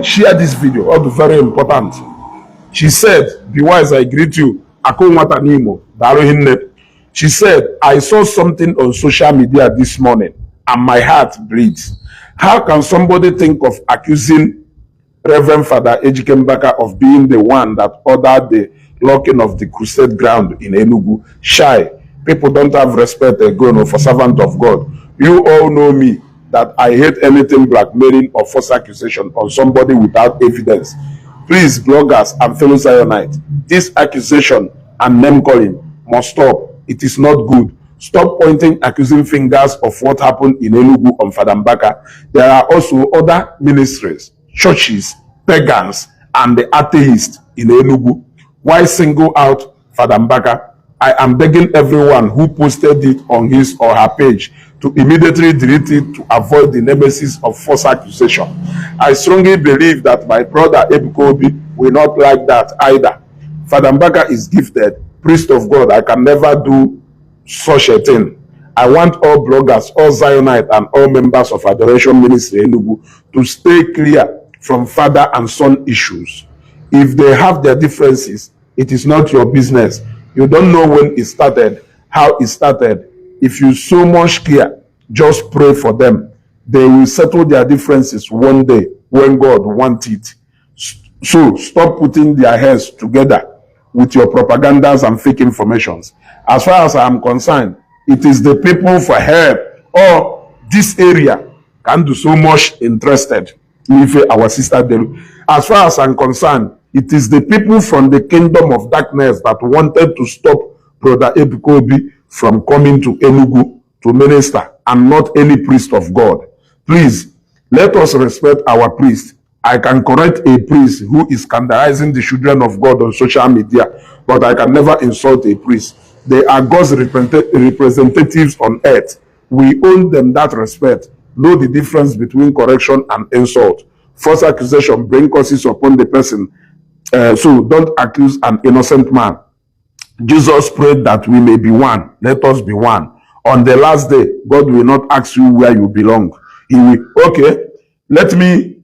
Share this video, all very important. She said, "Be wise, I greet you." She said, "I saw something on social media this morning and my heart bleeds. How can somebody think of accusing Reverend Father Ejike Mbaka of being the one that ordered the locking of the crusade ground in Enugu? Shy. People don't have respect again for servant of God. You all know me that I hate anything blackmailing or false accusation on somebody without evidence. Please, bloggers and fellow Zionites, this accusation and name calling must stop. It is not good. Stop pointing accusing fingers of what happened in Enugu on Father Mbaka. There are also other ministries, churches, pagans, and the atheists in Enugu. Why single out Father Mbaka? I am begging everyone who posted it on his or her page to immediately delete it to avoid the nemesis of false accusation. I strongly believe that my brother Ebuka Obi will not like that either. Father Mbaka is gifted, priest of God. I can never do such a thing. I want all bloggers, all Zionites, and all members of Adoration Ministry Enugu to stay clear from father and son issues. If they have their differences, it is not your business. You don't know when it started, how it started. If you so much care, just pray for them. They will settle their differences one day when God wants it. So stop putting their heads together with your propagandas and fake informations. As far as I am concerned, it is the people for help or this area can do so much interested. Our sister Delu. As far as I'm concerned, it is the people from the kingdom of darkness that wanted to stop Brother Ebuka Obi from coming to Enugu to minister, and not any priest of God. Please, let us respect our priest. I can correct a priest who is scandalizing the children of God on social media, but I can never insult a priest. They are God's representatives on earth. We owe them that respect. Know the difference between correction and insult. False accusation bring curses upon the person. So don't accuse an innocent man. Jesus prayed that we may be one. Let us be one. On the last day, God will not ask you where you belong. He will, okay, let me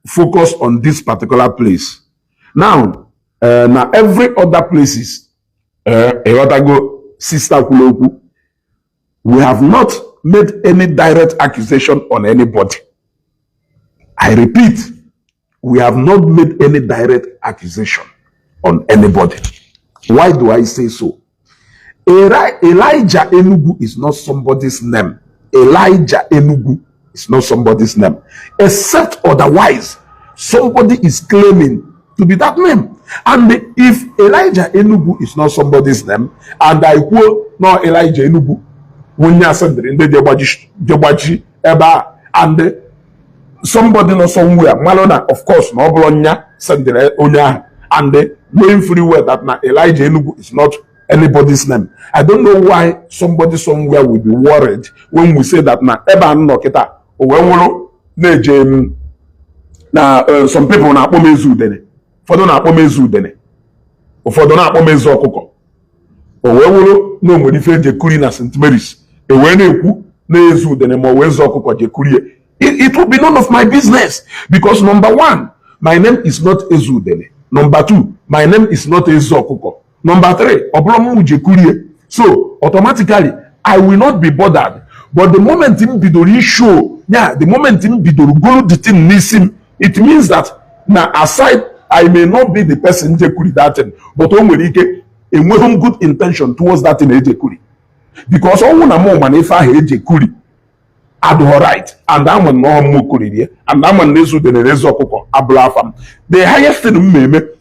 focus on this particular place. Now every other places, Sister Kuloku, we have not made any direct accusation on anybody. I repeat, we have not made any direct accusation on anybody. Why do I say so? Elijah Enugu is not somebody's name. Elijah Enugu is not somebody's name. Except otherwise, somebody is claiming to be that name. And if Elijah Enugu is not somebody's name, and I quote, no Elijah Enugu, and somebody no somewhere, Malona, of course, no Bolonya, sendere Onya, and knowing fully well that now Elijah Enugu is not anybody's name. I don't know why somebody somewhere will be worried when we say that now Eba Noketa, na some people na akpomezu dene. Fodo na akpomezu dene. Fodo na akpomezu okuko. Owewolo no nwere ife jekuri na St. Mary's. Ewe na ekwu na ezu dene mo wezu okuko jekuri. It will be none of my business, because number one, my name is not Ezudene. Number two, my name is not Ezokuko. Number three, Obromu Jekurie. So automatically, I will not be bothered. But the moment in Bidori show, the moment in Bidori go the thing nisim, it means that now aside, I may not be the person Jekuri that thing, but Omwerike, a good intention towards that in Ejekuri. Because all one more man if I Ejekuri. Right, and that one no mukuri, and that one nezu the rezokoko ablafam. The highest thing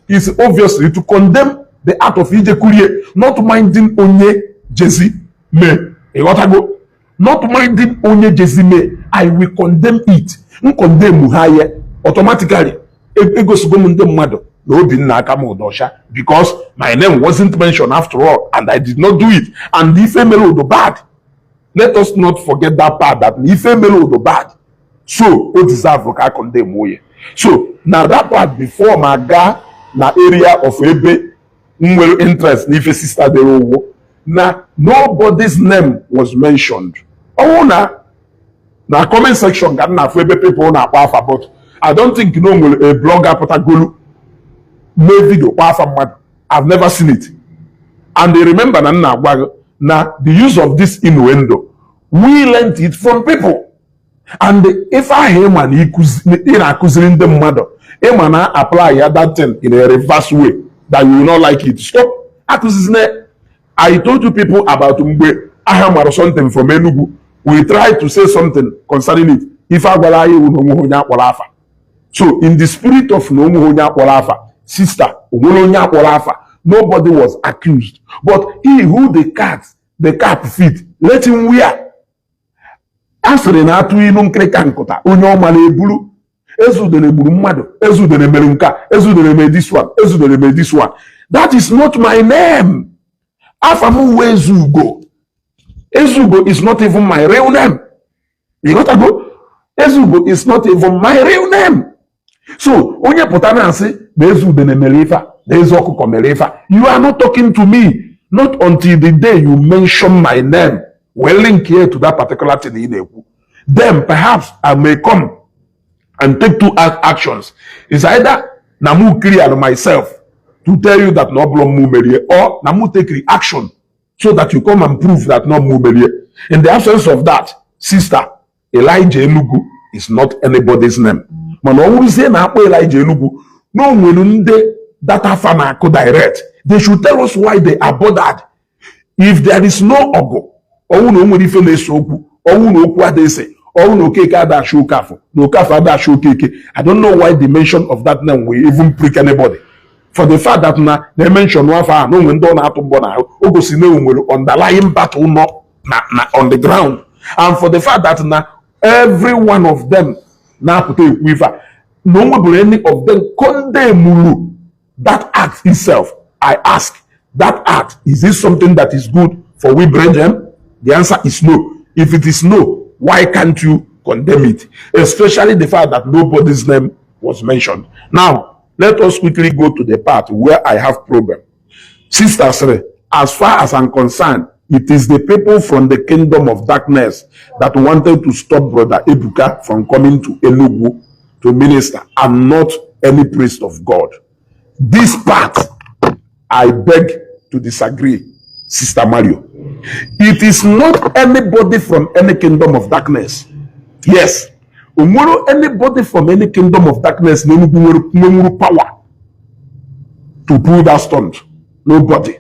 is obviously to condemn the act of Ijekurie, not minding onye Jezi me. Not minding onye Jezi me. I will condemn it. Condemn muhaye automatically. Because my name wasn't mentioned after all, and I did not do it. And the female was bad. Let us not forget that part, that if a male was bad, so we deserve to condemn we. So now that part before my guy, na area of Ebe, interest, if a sister de now nobody's name was mentioned. Oh, now comment section got na Ebe people na about I don't think you know a blogger Potagolu made video I've never seen it. And they remember now the use of this innuendo, we learned it from people. And if I hear man in accusing them mother, apply that thing in a reverse way that you will not like it. Stop accusing. I told you people about Mbe Aham or something from Enugu. We tried to say something concerning it. If I were so in the spirit of sister, nobody was accused. But he who the cap fit, let him wear. Asịrị na atụ inu nkịrịka nkụta onye ọma na-eburu ezudere gburu mmadụ ezudere mere nka ezudere me this one ezudere me this one. That is not my name. Afamu Ezugo. Ezugo is not even my real name. You got to go? Ezugo is not even my real name. So onye pụtara asị na ezudere mere ife na eze ọkụkọ mere ife. You are not talking to me. Not until the day you mention my name. Well, link here to that particular thing. Then perhaps I may come and take two actions. It's either Namu clear myself to tell you that no blom mumerie, or Namu take reaction so that you come and prove that no mumerie. In the absence of that, sister, Elijah Enugu is not anybody's name. Man, always say na Elijah Enugu. No, when that afana could direct, they should tell us why they are bothered. If there is no ogo, I don't know why the mention of that name will even prick anybody. For the fact that they mention no underlying battle on the ground. And for the fact that every one of them no any of them condemn that act itself. I ask, that act, is this something that is good for we brethren? The answer is no. If it is no, why can't you condemn it? Especially the fact that nobody's name was mentioned. Now, let us quickly go to the part where I have problem. Sisters, as far as I'm concerned, it is the people from the kingdom of darkness that wanted to stop Brother Ebuka from coming to Enugu to minister, and not any priest of God. This part, I beg to disagree, Sister Mario. It is not anybody from any kingdom of darkness. Yes. Anybody from any kingdom of darkness no power to pull that stunt. Nobody.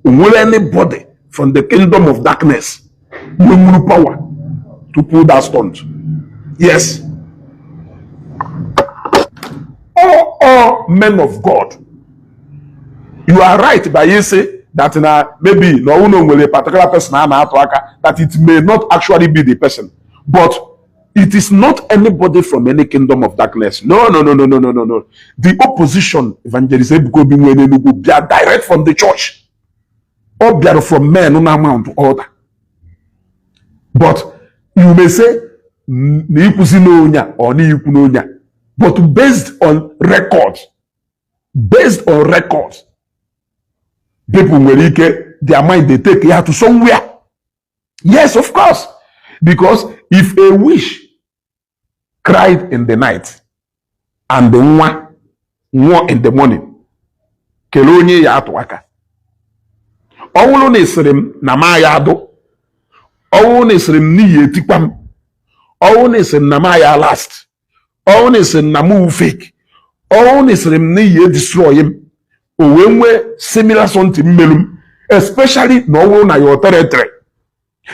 Anybody from the kingdom of darkness no power to pull that stunt. Yes. All men of God. You are right by you say that maybe no one will a particular person that it may not actually be the person, but it is not anybody from any kingdom of darkness. No. The opposition, Evangelist Ebuka, they are direct from the church, or they are from men on amount to order. But you may say but based on records, people will their mind they take it to somewhere. Yes, of course. Because if a wish cried in the night and the one in the morning, kelonye ya atwaka. Owulo nesrim na ma ya ado. Owulo nesrim ni yetikpam. Owulo nesrim na ma ya last. Owulo nesrim na mu fake. Owulo nesrim ni ye destroy him. When similar something melum, especially no na your territory.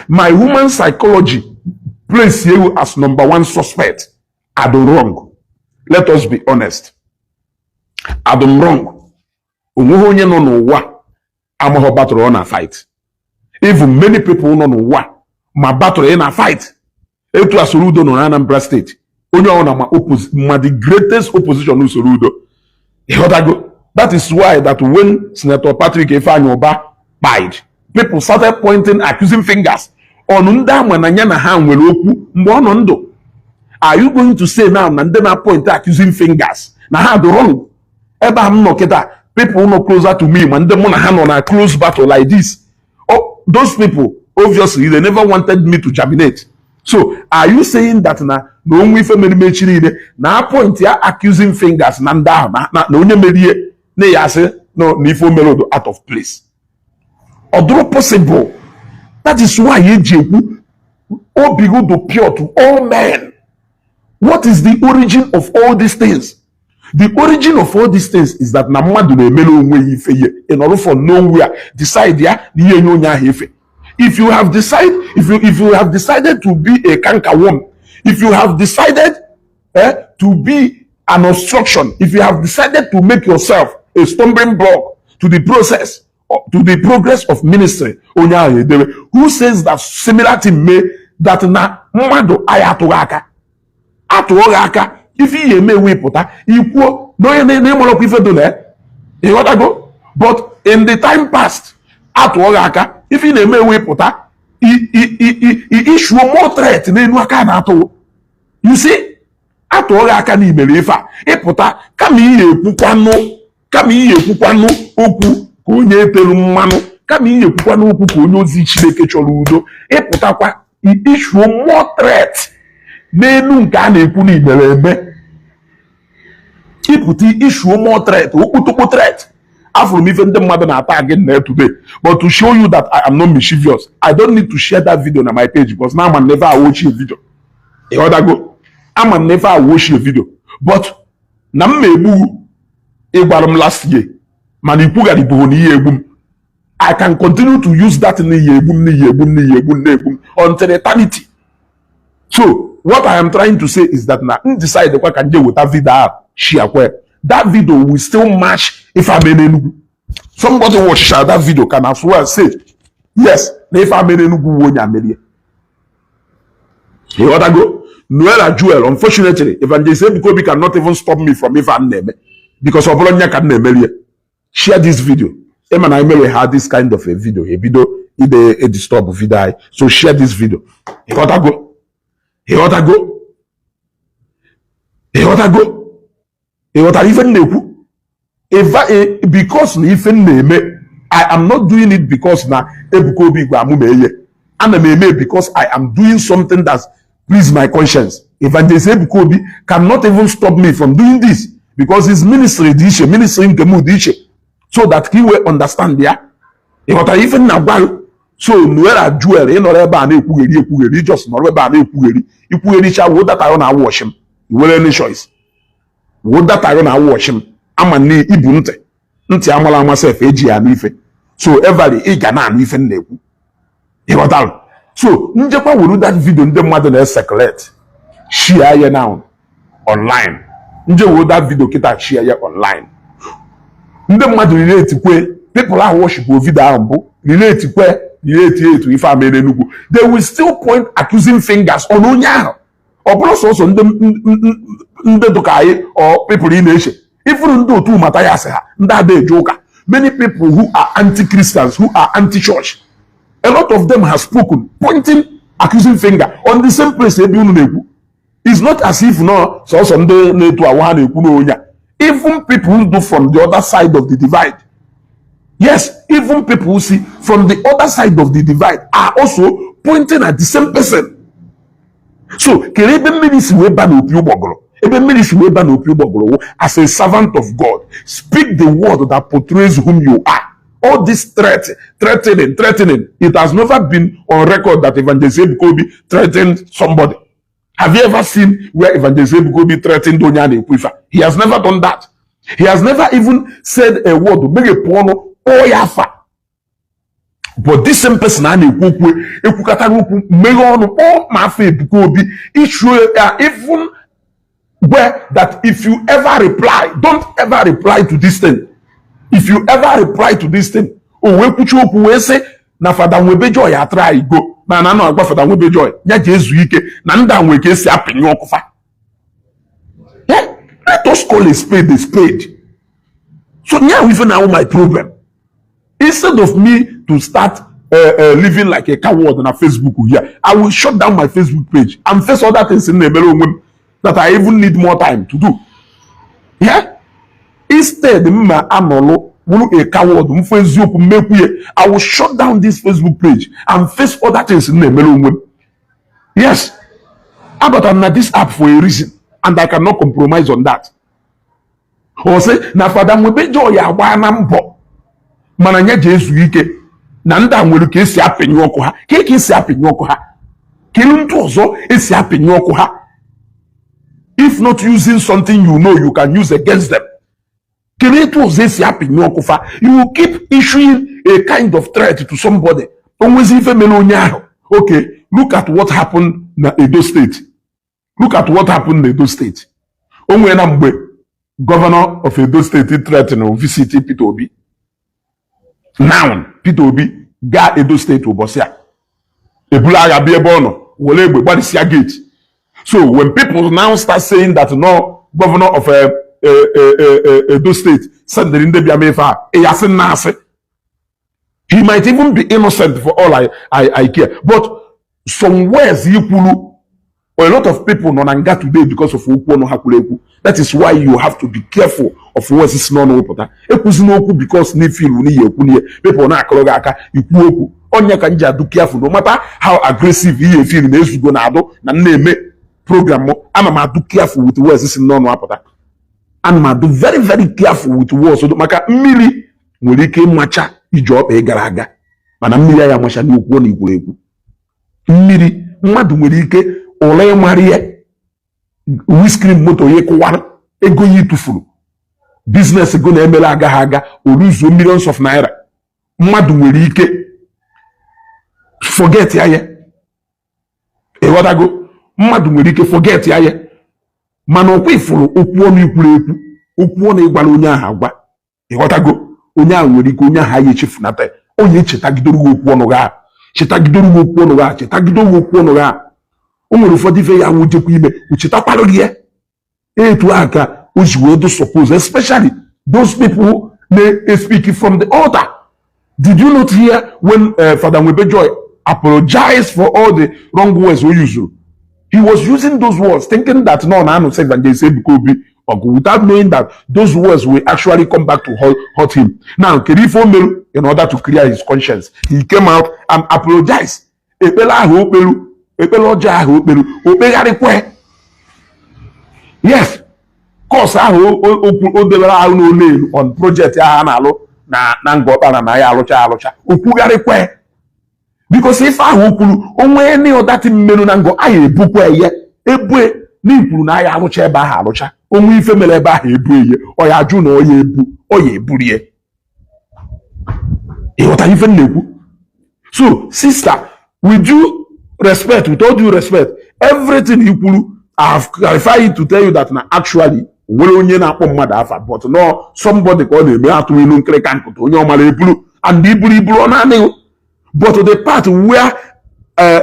My woman psychology place you as number one suspect. I do wrong. Let us be honest. I do wrong. Umuhonye no no wa. I'm a battle on a fight. Even many people no no wa. My battle in a fight. Etu asoludo no Anambra State. Onye ona ma the greatest opposition no soludo. That is why that when Senator Patrick Ifanyoba died, people started pointing, accusing fingers. Are you going to say now and then I point accusing fingers? Now how do wrong? People no closer to me, and them hand on a close battle like this. Oh, those people, obviously, they never wanted me to germinate. So are you saying that na onwe ife mere mechiri ile na point ya accusing fingers na nda na onye merie na ya say no na ife melodo out of place? Although possible. That is why Yejeku obigo to pure to all men. What is the origin of all these things? The origin of all these things is that namadu na emelo onwe ife ye in order for nowhere decide ya ni ye nyonya hefe. If you have decided to be a cankerworm, if you have decided to be an obstruction, if you have decided to make yourself a stumbling block to the process, to the progress of ministry, who says that similar thing may that na mmadu ayatugaka atugaka if he may we puta equal no name ife do you got to go, but in the time past atugaka if he may we puta he issue more threat n'enu aka na atụ. You see, atugaka ni mere ife a ịpụta kama ihe ekwukwanụ okwu ka onye etelu mmanụ, kama ihe ekwukwanụ okwu ka onye ozi Chineke chọrọ udo, ịpụtakwa issue more threat n'enu nke a na-ekwu n'imere eme. Ịpụta issue more threat, okpotokpo threat. After me, even the mother attack again there today. But to show you that I am not mischievous, I don't need to share that video on my page because now I'm never watch a video. You other go, I'm never watch a video. But na mebu egbarum last year. Manipuga di bohoni yebum. I can continue to use that ni yebum until eternity. So what I am trying to say is that now decide the can do with that video share where that video will still match if I'm in Enugu. Somebody watch that video can as well say, yes, if I'm in Enugu, wonya media. You ought to go. Noella Jewel, unfortunately, Evangelist Bikobi cannot even stop me from if I'm name because of Bologna can name. Share this video. Emma and I may have this kind of a video a disturb video. So share this video. You ought to go. You ought to go. You ought to go. Even because I am not doing it because na because I am doing something that please my conscience. Evangelist Ebukobi cannot even stop me from doing this because his ministry in so that he will understand there. Even now, so Noella Jewel, just not that I want to wash him. You will any choice. Would that I don't watch him? I'm a knee ibunte. Nti amala myself eji anife. So every igana anife neku. You got out. So njepa will do that video in the mother na circulate. Share ye now online. Nje will that video kita share ye online. Nde mother relate kwe people are worship video ambu relate kwe relate to if I made enugu. They will still point accusing fingers on onya. Or also ndị dokai or people in nation. Even though two matayase that day joker. Many people who are anti-Christians, who are anti-church, a lot of them have spoken, pointing accusing finger on the same place. It's not as if no so someday even people who do from the other side of the divide. Yes, even people who see from the other side of the divide are also pointing at the same person. So, as a servant of God, speak the word that portrays whom you are. All this threatening. It has never been on record that Evangelist Ebukobi threatened somebody. Have you ever seen where Evangelist Ebukobi threatened Onyane Ekwifa? He has never done that. He has never even said a word to make a porno or yafa. But this same person even where that if you ever reply, don't ever reply to this thing. If you ever reply to this thing, we say na fada nwebe joy try go na no agba fada nwebe joy ya jesu ike na nda nweke si apinyo okufa. Let us call a spade. So now even now my problem. Instead of me to start living like a coward on a Facebook here, I will shut down my Facebook page and face other things in the middle that I even need more time to do. Yeah? Instead, a coward, I will shut down this Facebook page and face other things in the middle. Yes. But I'm not this app for a reason, and I cannot compromise on that. Or say, na Father Mwebejo ya wana mbo. Mananya Jesu ike. Na nda nwere ka esi apịnye ọkụ ha. Ka esi apịnye ọkụ ha. Kelu ntu ọzọ esi apịnye ọkụ ha. If not using something you know you can use against them. Kelu ntu ọzọ esi apịnye ọkụ fa. You keep issuing a kind of threat to somebody. Onwezi ife mere onye ahụ. Okay, look at what happened na Edo State. Look at what happened in Edo State. Onwe na mgbe governor of Edo State threatened visit Peter Obi. Now, Peter Obi ga Edo State ụbọchị a. Ebula agha bịa ebe ọ nọ, were egbe gbarịsịa gate. So when people now start saying that no, governor of Edo State sent the ndị bịa mefe a, yasị na asị. He might even be innocent for all I care. But some words yikwulu, a lot of people no nga today because of okwu no hakuleku. That is why you have to be careful of words is no pota. Ekuzi no okwu because ni feel ni ye okwu ni people na akologa aka ikwu okwu. Onya ka nja do careful no matter how aggressive ye feel na ezugo na ado na na-eme program mo ama ma do careful with words is no pota. And ma do very very careful with words so maka mmiri nwere ike macha ijope gara aga. Mana mmiri ya macha ni okwu na ikwu ekwu. Mmiri mmadụ nwere ike ole marie windscreen moto ye kwara ego yi tufuru business ego na emela aga aga oruzo millions of naira mmadụ nwere ike forget ya ye ewadago mmadụ nwere ike forget ya ye mana okwu ifuru okwu ọnụ ikwuru ekwu okwu ọnụ ịgwala onye ahụ agwa ịghọtago onye ahụ nwere ike onye ahụ ya echefunata onye echetagidoro okwu ọnụ ga chetagidoro okwu ọnụ ga chetagidoro okwu ọnụ ga o nwere ụfọdụ ife ya nwụjekwa ime uchetakwalụ gị ya etu aka o ji wee do suppose especially those people may speak from the altar. Did you not hear when Father Mwebejoy apologized for all the wrong words we use? He was using those words thinking that no man said that they say without knowing that those words will actually come back to hurt him. Now Kerifo, in order to clear his conscience, he came out and apologized. Yes, cause on project because if I only any other thing nango I book ebue n'impuru na ya arụcha ebe ahụ arụcha onwe ife mere ebe ahụ ebu eye ọ ya ajụ na ọ ya eburie ịghọta ife na-ekwu. So sister, with due respect, with all due respect, everything you kwuru I have clarified to tell you that na actually nwere onye na-akpọ mmadụ afa but no somebody ka ọ na-eme atụ ilu nkirika nkụta onye ọmara eburu and iburu ọ na-anịghị. But the part where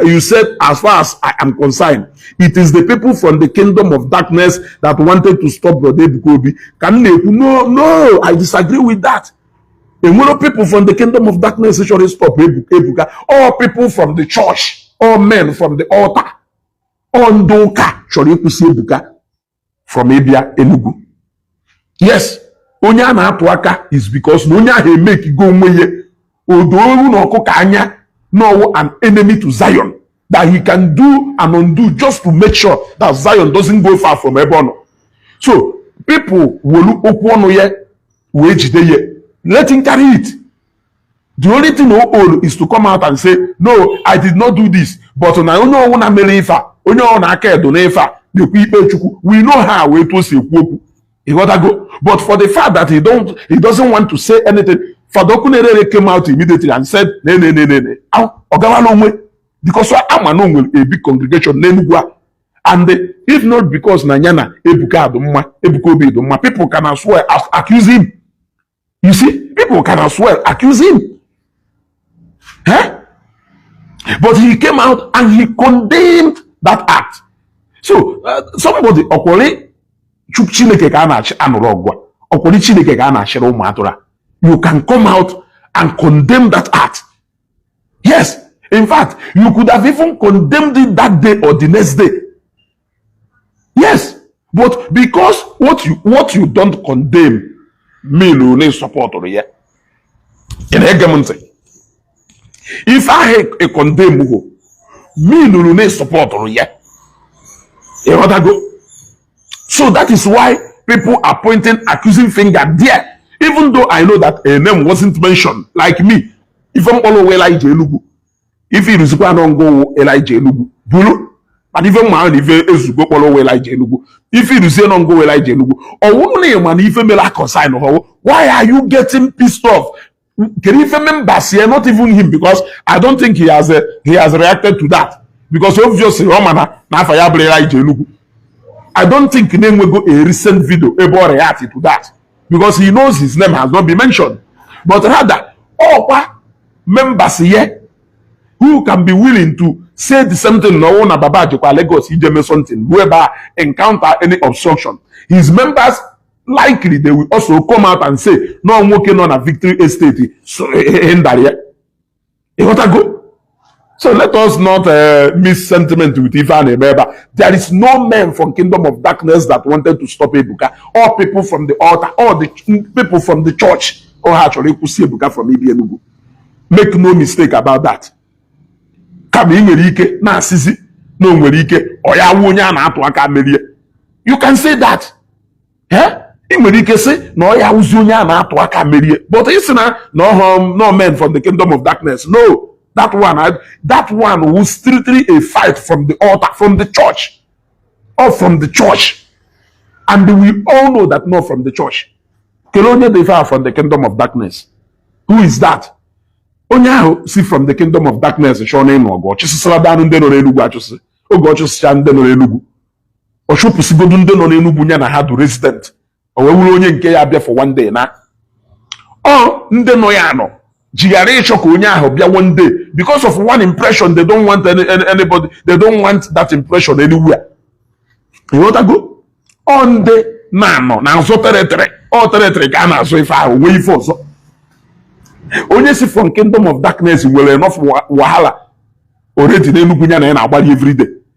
you said, as far as I am concerned, it is the people from the kingdom of darkness that wanted to stop Brother Ebukobi. No, I disagree with that. And when people from the kingdom of darkness should stop Ebuka, all people from the church, all men from the altar, all Ndoka should Ebuka from Abia Enugu. Yes, Onya na atuaka is because Onya he make go mweye. Odoru no kokanya. No, an enemy to Zion that he can do and undo just to make sure that Zion doesn't go far from Ebono. So people will look let him carry it. The only thing is to come out and say, no, I did not do this. But we know how we to say he gotta go. But for the fact that he doesn't want to say anything. Fadokunere came out immediately and said, no. Because I'm a big congregation, and if not because Nanyana, Ebukobi, people can as well accuse him. You see, people can as well accuse him. Huh? But he came out and he condemned that act. So, somebody, you can come out and condemn that act. Yes. In fact, you could have even condemned it that day or the next day. Yes. But because what you don't condemn, me no need support or yet. In hegemony. If I condemn me no need support or yet. You want to go? So that is why people are pointing accusing finger there. Even though I know that a name wasn't mentioned, like me, if I'm all Elijah Enugu, if it is going to go Elijah Enugu, Bulu, and even man, if it is go follow Elijah Enugu, if it is not go Elijah Enugu, or only man, if you like consign, why are you getting pissed off? Can you remember? Not even him, because I don't think he has reacted to that, because obviously, Romana, now for Elijah Enugu. I don't think name will go a recent video about reacting to that, because he knows his name has not been mentioned. But rather, all members here who can be willing to say the same thing, no one about Lagos, he did something, whoever encounter any obstruction, his members likely they will also come out and say, no, I'm working on a victory estate. So in that, you want to go? So let us not miss sentiment with Ivan Ebeba. There is no man from Kingdom of Darkness that wanted to stop Ebuka. All people from the altar, all the people from the church, or actually could see Ebuka from Enugu. Make no mistake about that. You can say that. Say no, but it's no man from the Kingdom of Darkness. No. That one was strictly a fight from the altar, from the church, or from the church. And we all know that not from the church. Kelonya they far from the Kingdom of Darkness. Who is that? Onya see from the Kingdom of Darkness, Shone no go. Chisala danu nde no enugu achose. O go chisa nde no enugu. Oshopu sigodu nde no enugu nya na ha do resident. O we wuru onye nke ya bia for one day na. Oh, nde no ya no. One day because of one impression. They don't want anybody, they don't want that impression anywhere. You want to go on the now so territory or territory can so if I wait for so only see from Kingdom of Darkness will enough wahala already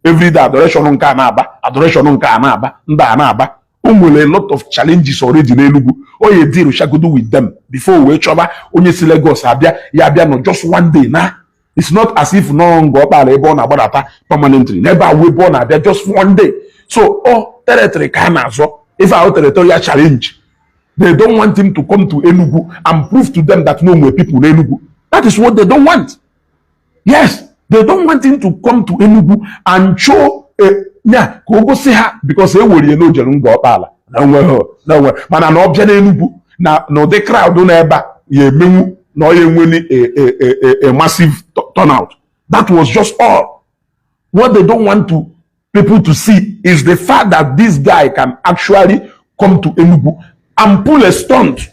every day adoration on Kanaba, adoration on Kanaba, Ndanaba. A lot of challenges already in Enugu. All you deal shall go do with them before we trouble. Only see Lagos Abia no just one day now. It's not as if no go born about that permanently. Never we born Abia just one day. So territory can also if our territorial challenge, they don't want him to come to Enugu and prove to them that no more people in Enugu. That is what they don't want. Yes, they don't want him to come to Enugu and show. Yeah, go see her because they will know Jelungo Pala. No, but an object Enugu. Now, no, the crowd don't ever ye no winning a massive turnout. That was just all. What they don't want people to see is the fact that this guy can actually come to Enugu and pull a stunt.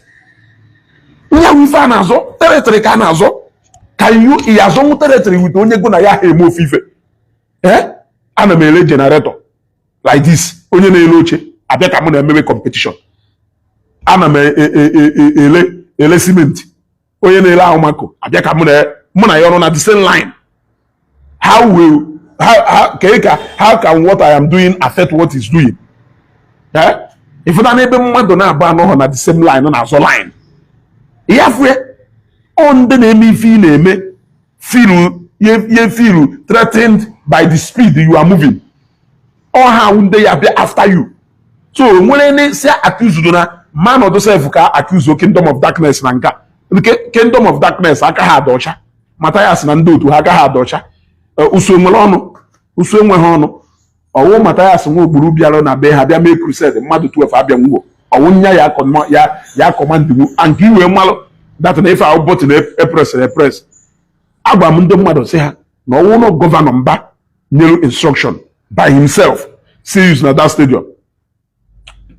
Territory can you he has own territory with only gonna ya hemo fife? I'm a generator like this. Onye na-eloche abịa ka mụ na-ememe competition. Ana m ele cement. Onye na-ele ahụmako abịa ka mụ na ya ọrụ na the same line. How can what I am doing affect what he's doing? If na ebe mmadụ na-abụ anọghọ na the same line na azọ line. Yafwe on the na-eme ife ị na-eme feel threatened by the speed you are moving, or how they appear after you. So when they say accuse you, man or yourself can accuse the Kingdom of Darkness nanka. Okay, Kingdom of Darkness aka ha docha. Matthias nando to aka ha docha. Usomwe hono. Owo Matthias nwo gburu bialo na be ha bia make crusade mmadu 12 abia nwo. Owo nya ya command mu and we malo that na if I bought in a press. Agba ndị mmadụ sị ha na ọwụ no governor Mbaka nyere instruction by himself say use na that stadium.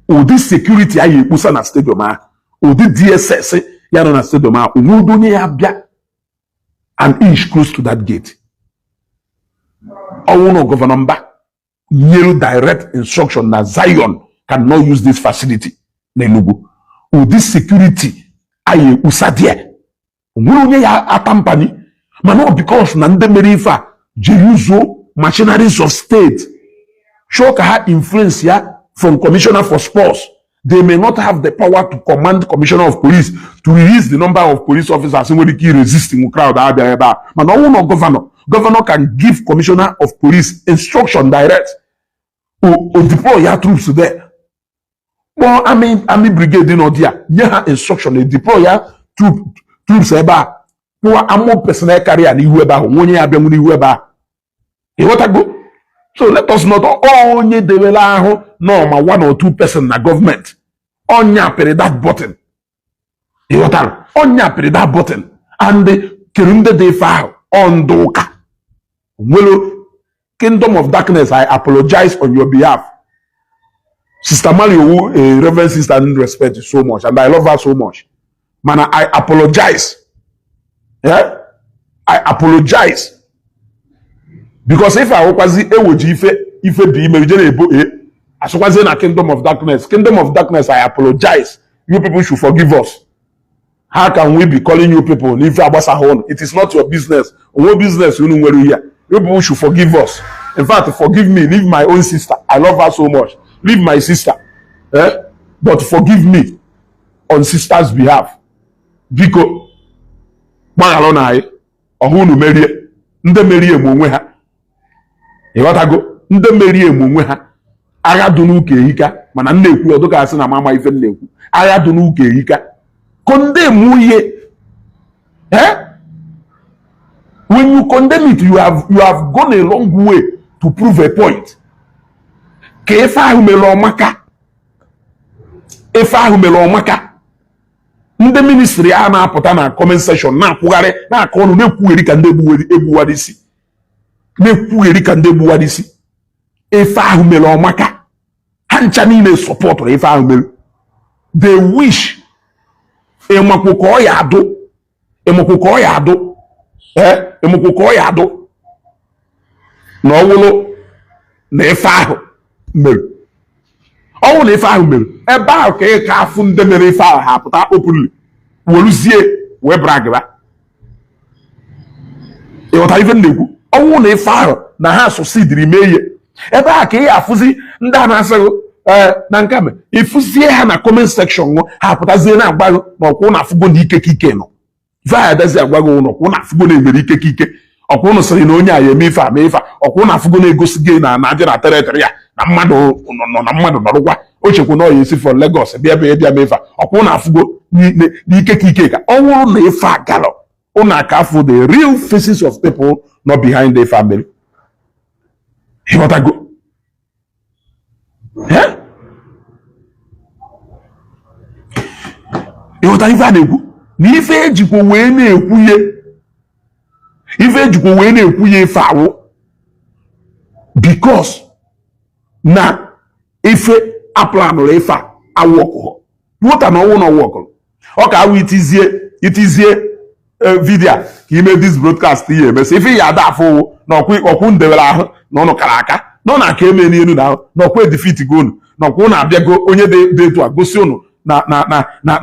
Udi security ayi ekpusa na stadium a, udi DSS ya na stadium a, onwudo nye ya bịa an inch close to that gate. Ọwụ no governor Mbaka nyere direct instruction na Zion cannot use this facility na Enugu. Udi security ayi ekpusa there. Onwudo nye ya atampani. But not because Nande Merifa, Jeruzo, machineries of state, show her influence here from Commissioner for Sports. They may not have the power to command Commissioner of Police to release the number of police officers who will resisting the crowd. But no governor. Governor can give Commissioner of Police instruction direct. o deploy your troops there. Well, army brigade in Odia, yeah, instruction, they deploy your troops eba. Who among personnel carrier ni whoever, one year abemuni whoever. You want to go? So let us not all only develop no ma 1 or 2 person na government. Onya pere that button. You want to onya pere that button. And the kirunde de file on doka. Well, Kingdom of Darkness, I apologize on your behalf. Sister Mario, a Reverend Sister, I didn't respect you so much, and I love her so much. Man, I apologize. Yeah? I apologize. Because if I was if be as was in a Kingdom of Darkness, I apologize. You people should forgive us. How can we be calling you people? It is not your business. What business you know where we are? You people should forgive us. In fact, forgive me. Leave my own sister. I love her so much. Leave my sister. But forgive me on sister's behalf. Because Mangalona, Ohunu Mary, Nde Mary Mungweha. You want to go? Nde Mary Mungweha. Aya dunu hika. Mana neku, odoka asina mama even neku. Aya dunu hika. Condemn muye. When you condemn it, you have gone a long way to prove a point. Kefa humelo maka. Efa humelo maka. Nde ministry ana apota na comment section na kwugare na akonu na kwueri ka ndebu ebuwadisi. Na kwueri ka ndebu wadisi. Efa humelo maka. Hancha ni support efa humelo. They wish emakoko ya ado. Emakoko ya ado. Emakoko ya ado. Na owolo na efa ahụ meru. Ọwụ na ife ahụ meru. Ebe ahụ ka ị ka afụ ndị mere ife ahụ ha pụta openly. Woluzie wee bragba. Ịghọta ife na-ekwu. Ọwụ na ife ahụ na ha succeediri mee ihe. Ebe ahụ ka ị afụzi ndị a na-asịghị na nke me ịfụzie ha na comment section ha pụtazie na agbaghị na ọkwụ na afụgo na ike kike nọ. Ife ahụ adazi agbaghị ụnọ ọkwụ na afụgo na emere ike kike. Ọkwụ ụnụ sịrị na onye a ya eme ife a mee ife a. Ọkwụ na afụgo na-egosi gị na adị na teritori ya. Na mmadụ nọ na mmadụ nọrụkwa o chekwa na ọ ya esi for Lagos bịa bịa mefa ọkwụ na afụgo n'ike ka ike ka ọ nwụrụ na ife agalọ ụnụ aka afụ the real faces of people not behind the family. Ịghọtago? Ịghọta ife a na-ekwu na ife ejikwa wee na-ekwuye ife awụ because na ife aplanụrụ ife a awọkụ nwụta na ọnwụ na ọwọkụrụ ọ ka awụ itizie vidio ka ime dis broadcast ihe emesi ife ya ada afụ na ọkwụ ndewere ahụ na ọnụ kara aka nọ na aka eme n'elu na ahụ na ọkwụ edifit go unu na ọkwụ na-abịago onye dị etu a gosi unu na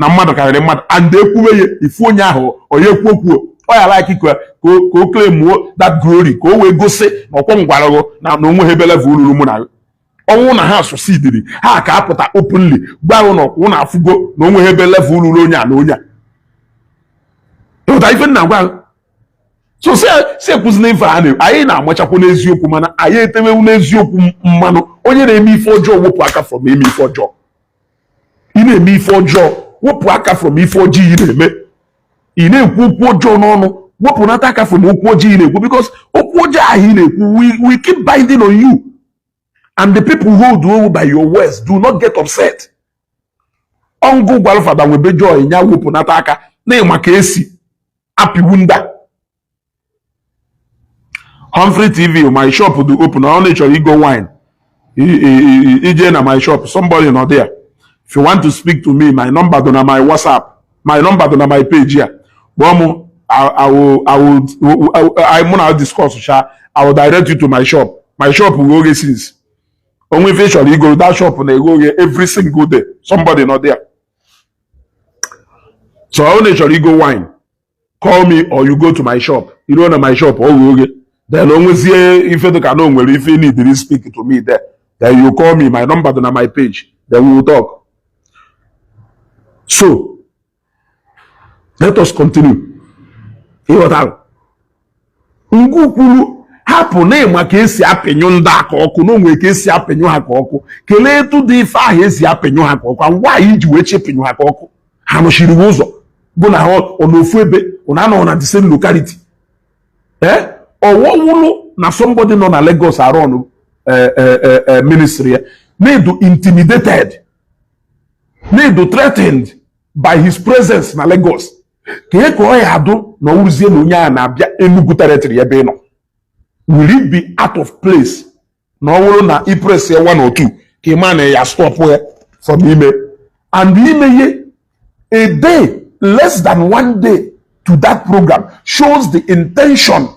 mmadụ karịrị mmadụ and ekwuwe ya ifu onye ahụ onye kwuo ọ ya like ka o claim that glory ka o wee gosi na ọkwọ ngwarago na onwe ha ebe level ruru mụ na ọnwụ na ha succeediri ha ka apụta openly gbarụ na ọkwụ na afụgo na onwe ha ebe level ruru onye a na onye a. Ịghọta ife nna gwa so si ekwuzina ife a anyị na-amachakwu n'eziokwu mana anyị etewewu n'eziokwu mmanụ onye na-eme ife ọjọọ wepụ aka from eme ife ọjọọ. Ị na-eme ife ọjọọ wepụ aka from ife ọjọọ ị na-eme. Ị na-ekwu okwu ọjọọ n'ọnụ wepụ nata aka from okwu ọjọọ ị na-ekwu because okwu ọjọọ ahụ ị na-ekwu we keep binding on you and the people who do by your words do not get upset. Ọngụ gwara fada nwebe joy nya wepụ nata aka na ịma ka esi apịwu nda. Humphrey TV, my shop will open. I only show you go wine. EJ na my shop. Somebody not there. If you want to speak to me, my number is on my WhatsApp. My number is on my page here. Bomo, I will discuss. I will direct you to my shop. My shop will go since. Only facial you go that shop and they go every single day. Somebody not there. So I only show you go wine. Call me or you go to my shop. You don't know my shop. Oh, okay. Then always if you can know if you need to speak to me there, then you call me. My number is on my page. Then we will talk. So let us continue. Ngukulu hapụ na ịma ka esi apịnyụ ndị aka ọkụ na onwe ka esi apịnyụ ha ka ọkụ kelee etu dị ife ahụ esi apịnyụ ha ka ọkụ ngwa anyị iji wee chepịnyụ ha ka ọkụ ha nọchiri ụzọ bụ na ha ọ n'ofu ebe ụna anọ na the same locality ọwọwụlụ na somebody nọ na Lagos arụ ministry ya na-edu intimidated na-edu threatened by his presence na Lagos ka ọ ya adụ na ọwụrụzie na onye a na-abịa Enugu territory ebe ị nọ. Will it be out of place na ọ bụrụ na ipress ya 1 or 2 ka ị ma na ya stop ya from ime and ime ye a day less than 1 day to that program shows the intention.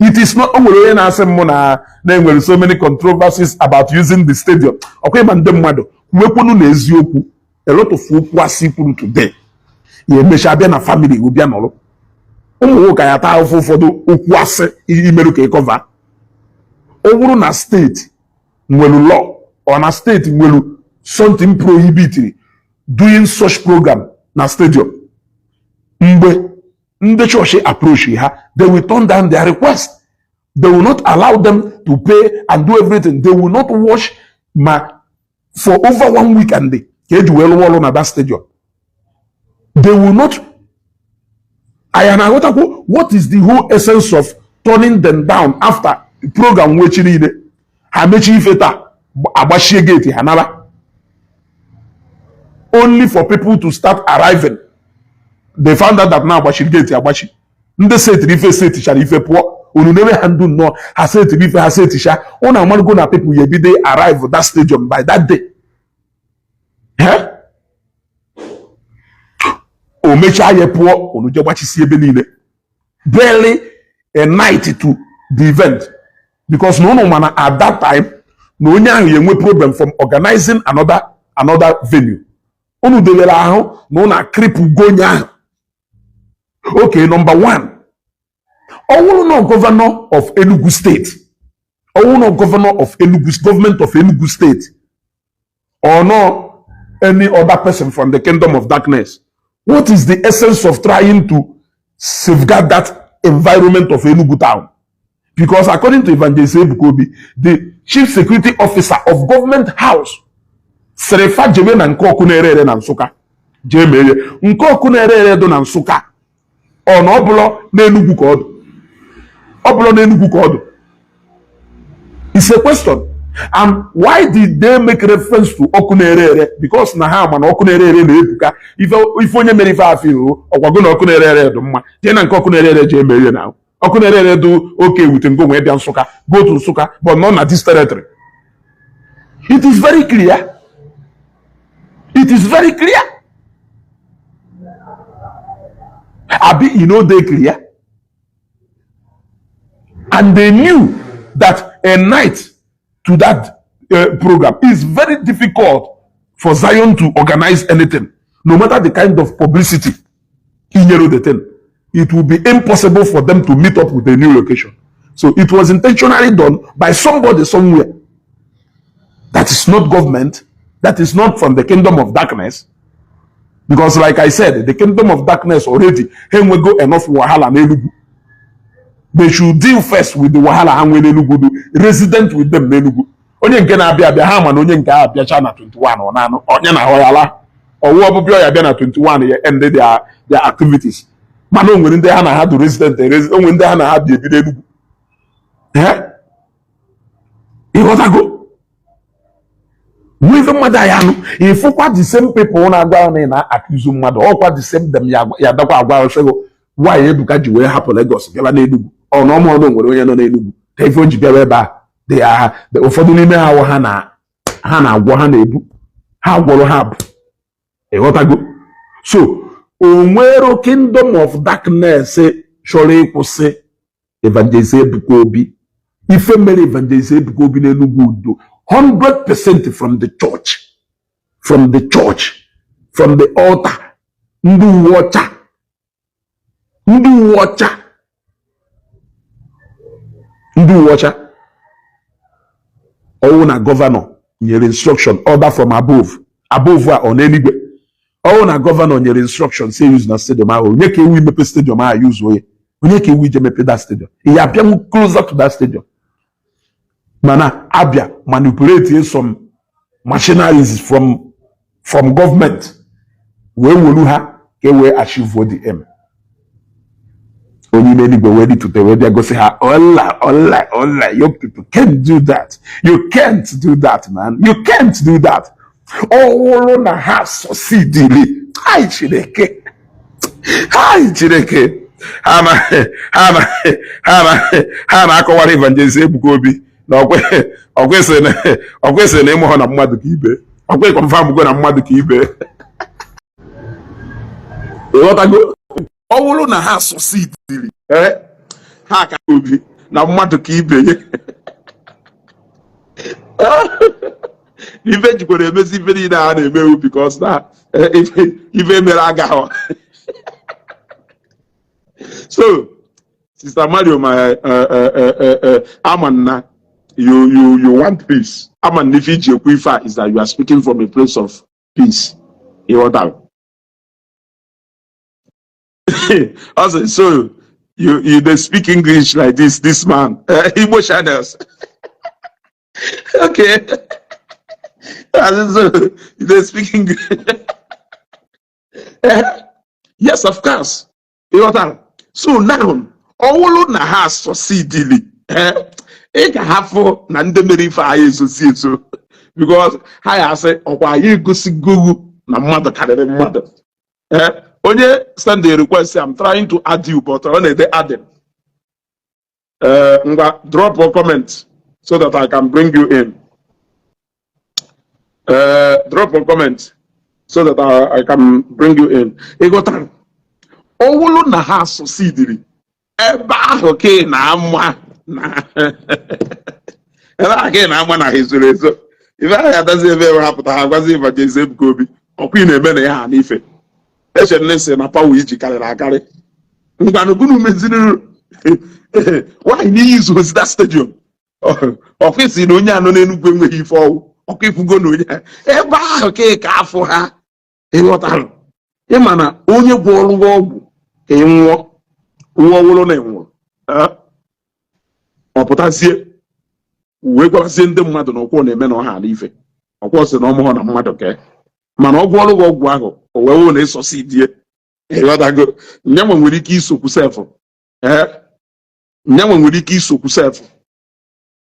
It is not only na-asị m na enwere so many controversies about using the stadium. Okay, ma ndị mmadụ nwekwunu na eziokwu a lot of okwu asị kwuru today ya emecha bịa na family go bịa nọrọ ụmụ nwoke ya taa ụfọdụ okwu asị imerụ ka ịkọva. Ọ bụrụ na steeti nwere law or na steeti nwere something prohibited doing such program na stadium, mgbe ndị chọọchị approach ha, they will turn down their request. They will not allow them to pay and do everything. They will not watch for over 1 week and day. Na that stadium. They will not. What is the whole essence of turning them down after the program which needed? Only for people to start arriving. They found out that now Abashi gate Abashi. Nde say trife say tisha ife po. Unu never handle no. Ha say trife ha say tisha. Ona man go na people ye be they arrive at that stadium by that day. O mecha ye po unu je Abashi si ebe niile. Barely a night to the event, because no man at that time no nya ye nwe problem from organizing another venue. Unu devela ahụ no na cripple go nya. Okay, number 1. No governor of Enugu State. No governor of Enugu, government of Enugu State. Or no any other person from the kingdom of darkness. What is the essence of trying to safeguard that environment of Enugu town? Because according to Evangelist Ebukobi, the chief security officer of government house, Serefa Jeme na Nkoku na-ere na Nsụka. Jeme Nkoku na-ere do na Nsụka. Ọ na ọbụlọ n'Enugu ka ọdụ. Ọbụlọ n'Enugu ka ọdụ. It's a question. And why did they make reference to ọkụ na-ere? Because na ha ma na ọkụ na-ere na-ebuka. Ife onye mere ife afọ ọgwago na ọkụ na-ere dị mma. Jee na nke ọkụ na-ere je emere na. Ọkụ na-ere do okay with ngo wee bịa Nsụka. Go to Nsụka, but not na this territory. It is very clear. It is very clear. Abi, they clear. And they knew that a night to that program is very difficult for Zion to organize anything. No matter the kind of publicity it will be impossible for them to meet up with a new location. So it was intentionally done by somebody somewhere. That is not government. That is not from the kingdom of darkness. Because like I said, the kingdom of darkness already we go enough wahala n'Enugu. They should deal first with the wahala and when Enugu do resident with them n'Enugu. Onye nke na-abịa abịa ha ma na onye nke abịacha na 21 ọ na onye na hoyala. Owu ọbụbịa ya bịa na 21 ya end their activities. Mana onwere ndị ha na ha do resident onwere ndị ha na ha bi ebi n'Enugu. Ịghọtago? With mother yanu, if you the same people na agwa na accuse mother, or the same them ya dakwa agwa so why Ebuka ji we happen Lagos gaba na Enugu or no more don nwere onye no na Enugu if oji bịa ebe a they are the ụfọdụ n'ime ha na agwọ ha na ebu ha gwọrọ ha bụ ịghọtago. So onwero kingdom of darkness chọrọ ịkwụsị Evangelist Ebuka Obi. Ife mere Evangelist Ebuka Obi na Enugu udo 100% from the church, from the altar. Ndu watcher. All na governor your instruction order from above on anyway. All na governor your instruction say use na stadium. Nyeke we mepe stadium use way. onye ka iwu ije mepe that stadium ihe abịa closer to that stadium mana abịa manipulate some machineries from government wee wolu ha ka wee achieve the aim onye n'eluigwe wee ditute wee bịa gosi ha ola your people can't do that, you can't do that, man, you can't do that. Ọwụrụ na ha succeedili Hi Chineke ha na-akọwara evangelist Ebuka Obi na ọkwesịrị na ịmụ ha na mmadụ ka ibe ọkwe confirm go na mmadụ ka ibe ịghọtago ọwụrụ na ha succeedili ha ka Obi na mmadụ ka ibe ife jikwara emezi ife niile a na-emewu because na ife mere agaghọ. So, Sister Mario, my Amanna, you want peace. Aman Nifiji Ekwifa is that you are speaking from a place of peace. You want that? Also, so they speak English like this man. Emotionals. Okay. So they speak English. Yes, of course. You want that? So now, all na ha succeedili. Ị ga-hafụ na ndị mere ife anyị ezosi ezo because ha ya asị ọkwa anyị egosigo na mmadụ karịrị mmadụ. Onye send a request, I'm trying to add you, but on the add drop a comment so that I can bring you in. Drop a comment so that I can bring you in. Egotan. Owulu na ha succeedili. Ebe ahụ ke na ama na ebe ahụ ke na ama na hezuru ezo. Ife ahụ ya dazi ebe ewe hapụta ha gwazi evangelist Ebuka Obi. Ọkwa ị na-eme na ya ha n'ife. Eche nlesi na pawu iji karịrị akarị. Ngwanụ gụnụ meziri why n'izu ozi that stadium. Ọkwa isi na onye anọ n'Enugwu enweghị ife ọwụ. Ọkwa ifugo na onye ebe ahụ ke ka afọ ha ịghọtarụ. Ịma na onye gwọrọ ọgwụ ka ị nwụọ ọwụrụ na enwụrụ ọ pụtazie wee gwarazie ndị mmadụ na ọkwọ na-eme na ọha ala ife ọkwọ sị na ọmụhọ na mmadụ kee mana ọ gwọrọ gị ọgwụ ahụ o wee wụ na ịsọsi die ịghọtago nyanwa nwere ike isokwu sefụ nyanwa nwere ike isokwu sefụ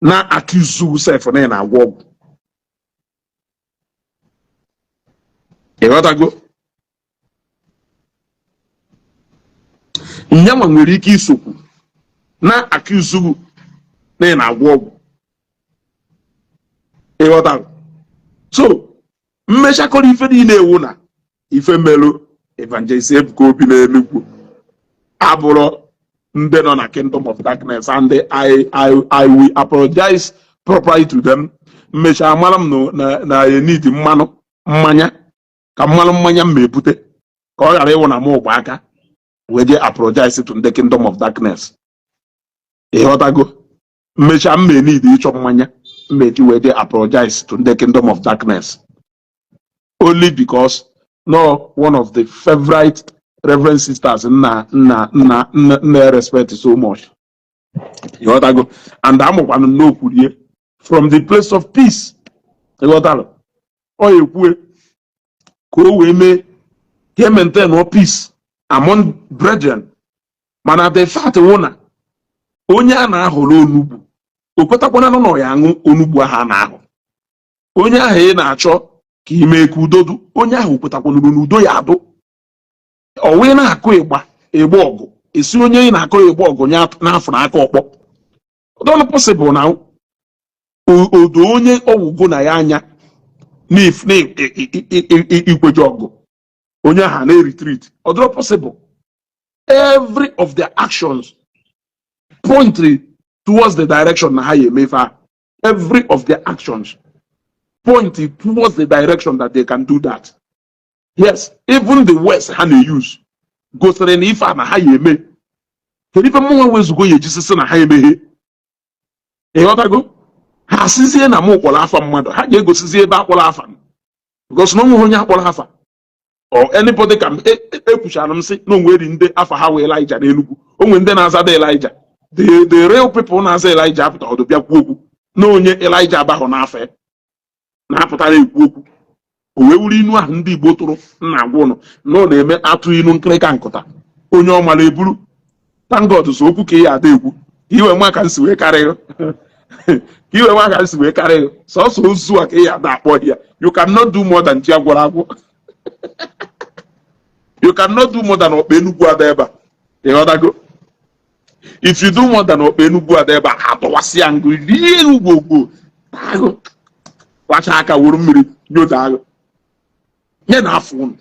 na akizu sefụ na ị na-agwọ ọgwụ ịghọtago nyanwa nwere ike isokwu na akizu na ị na-agwọ ọgwụ ịghọtago so mmechakọrọ ife niile ewu na ife melu evangelist Ebuka Obi n'Enugwu abụrụ ndị nọ na kingdom of darkness and I will apologize properly to them. Mmecha amara m na need mmanya ka mmanya m ebute ka ọ ghara ịwụ na m ụgba aka wee je apologize to the kingdom of darkness. Ịghọtago mmecha m need ịchọ mmanya mmeji wee je apologize to the kingdom of darkness only because no one of the favorite reverend sisters na respect so much. Ịghọtago and amụkwanụ n'okwurie from the place of peace. Ịghọtago ọ ekwue ka o wee mee ka maintain peace among brethren mana the fact wụ onye a na-ahụrụ onugbu o kwetakwana nọ ya aṅụ onugbu ahụ a na-ahụ onye ahụ ị na-achọ ka ime ka udodu onye ahụ kwetakwana n'udo ya adụ ọwụ na-akụ ịgba ọgụ esi onye ị na-akụ ịgba ọgụ n'afọ n'aka ọkpọ don't possible na odo onye ọwụgo na ya anya ikweje ọgụ onye ahụ na-retreat ọ dịrọ possible. Every of their actions point towards the direction na ha ya emefe. Every of their actions point towards the direction that they can do that. Yes, even the words ha na-use gosiri na ife a na ha ya eme kedu ife mụnwe wezugo ya ejisisi na ha emeghe. Ịghọtago ha asịzie na mụ kpọrọ afa mmadụ ha ga-egosizie ebe akpọrọ afa because na onwe onye akpọrọ afa or anybody can ekwuchara say no nwere ndị afa ha wee Elijah n'Enugu onwe ndị na-aza da Elijah the real people na-aza Elijah apụta ọdụ bịa kwuo okwu na onye Elijah abahụ n'afọ na-apụtara ekwu okwu o wee wuru inu ahụ ndị Igbo tụrụ nna agwa ụnụ na ọ na-eme atụ inu nkịrịka nkụta onye ọmala eburu thank God so okwu ka ya ada ekwu iwe nwa ka nsi wee karịa iwe nwa ka nsi wee karịa sọsọ ozu a ka ya ada akpọ ya you cannot do more than ji agwara agwọ you cannot do more than okpe Enugu ada ebe a ịghọtago if you do more than okpe Enugu ada ebe a atọwasị ya ngụ rie ugbo agụ wacha aka wuru mmiri nyoda agụ nye na afọ unu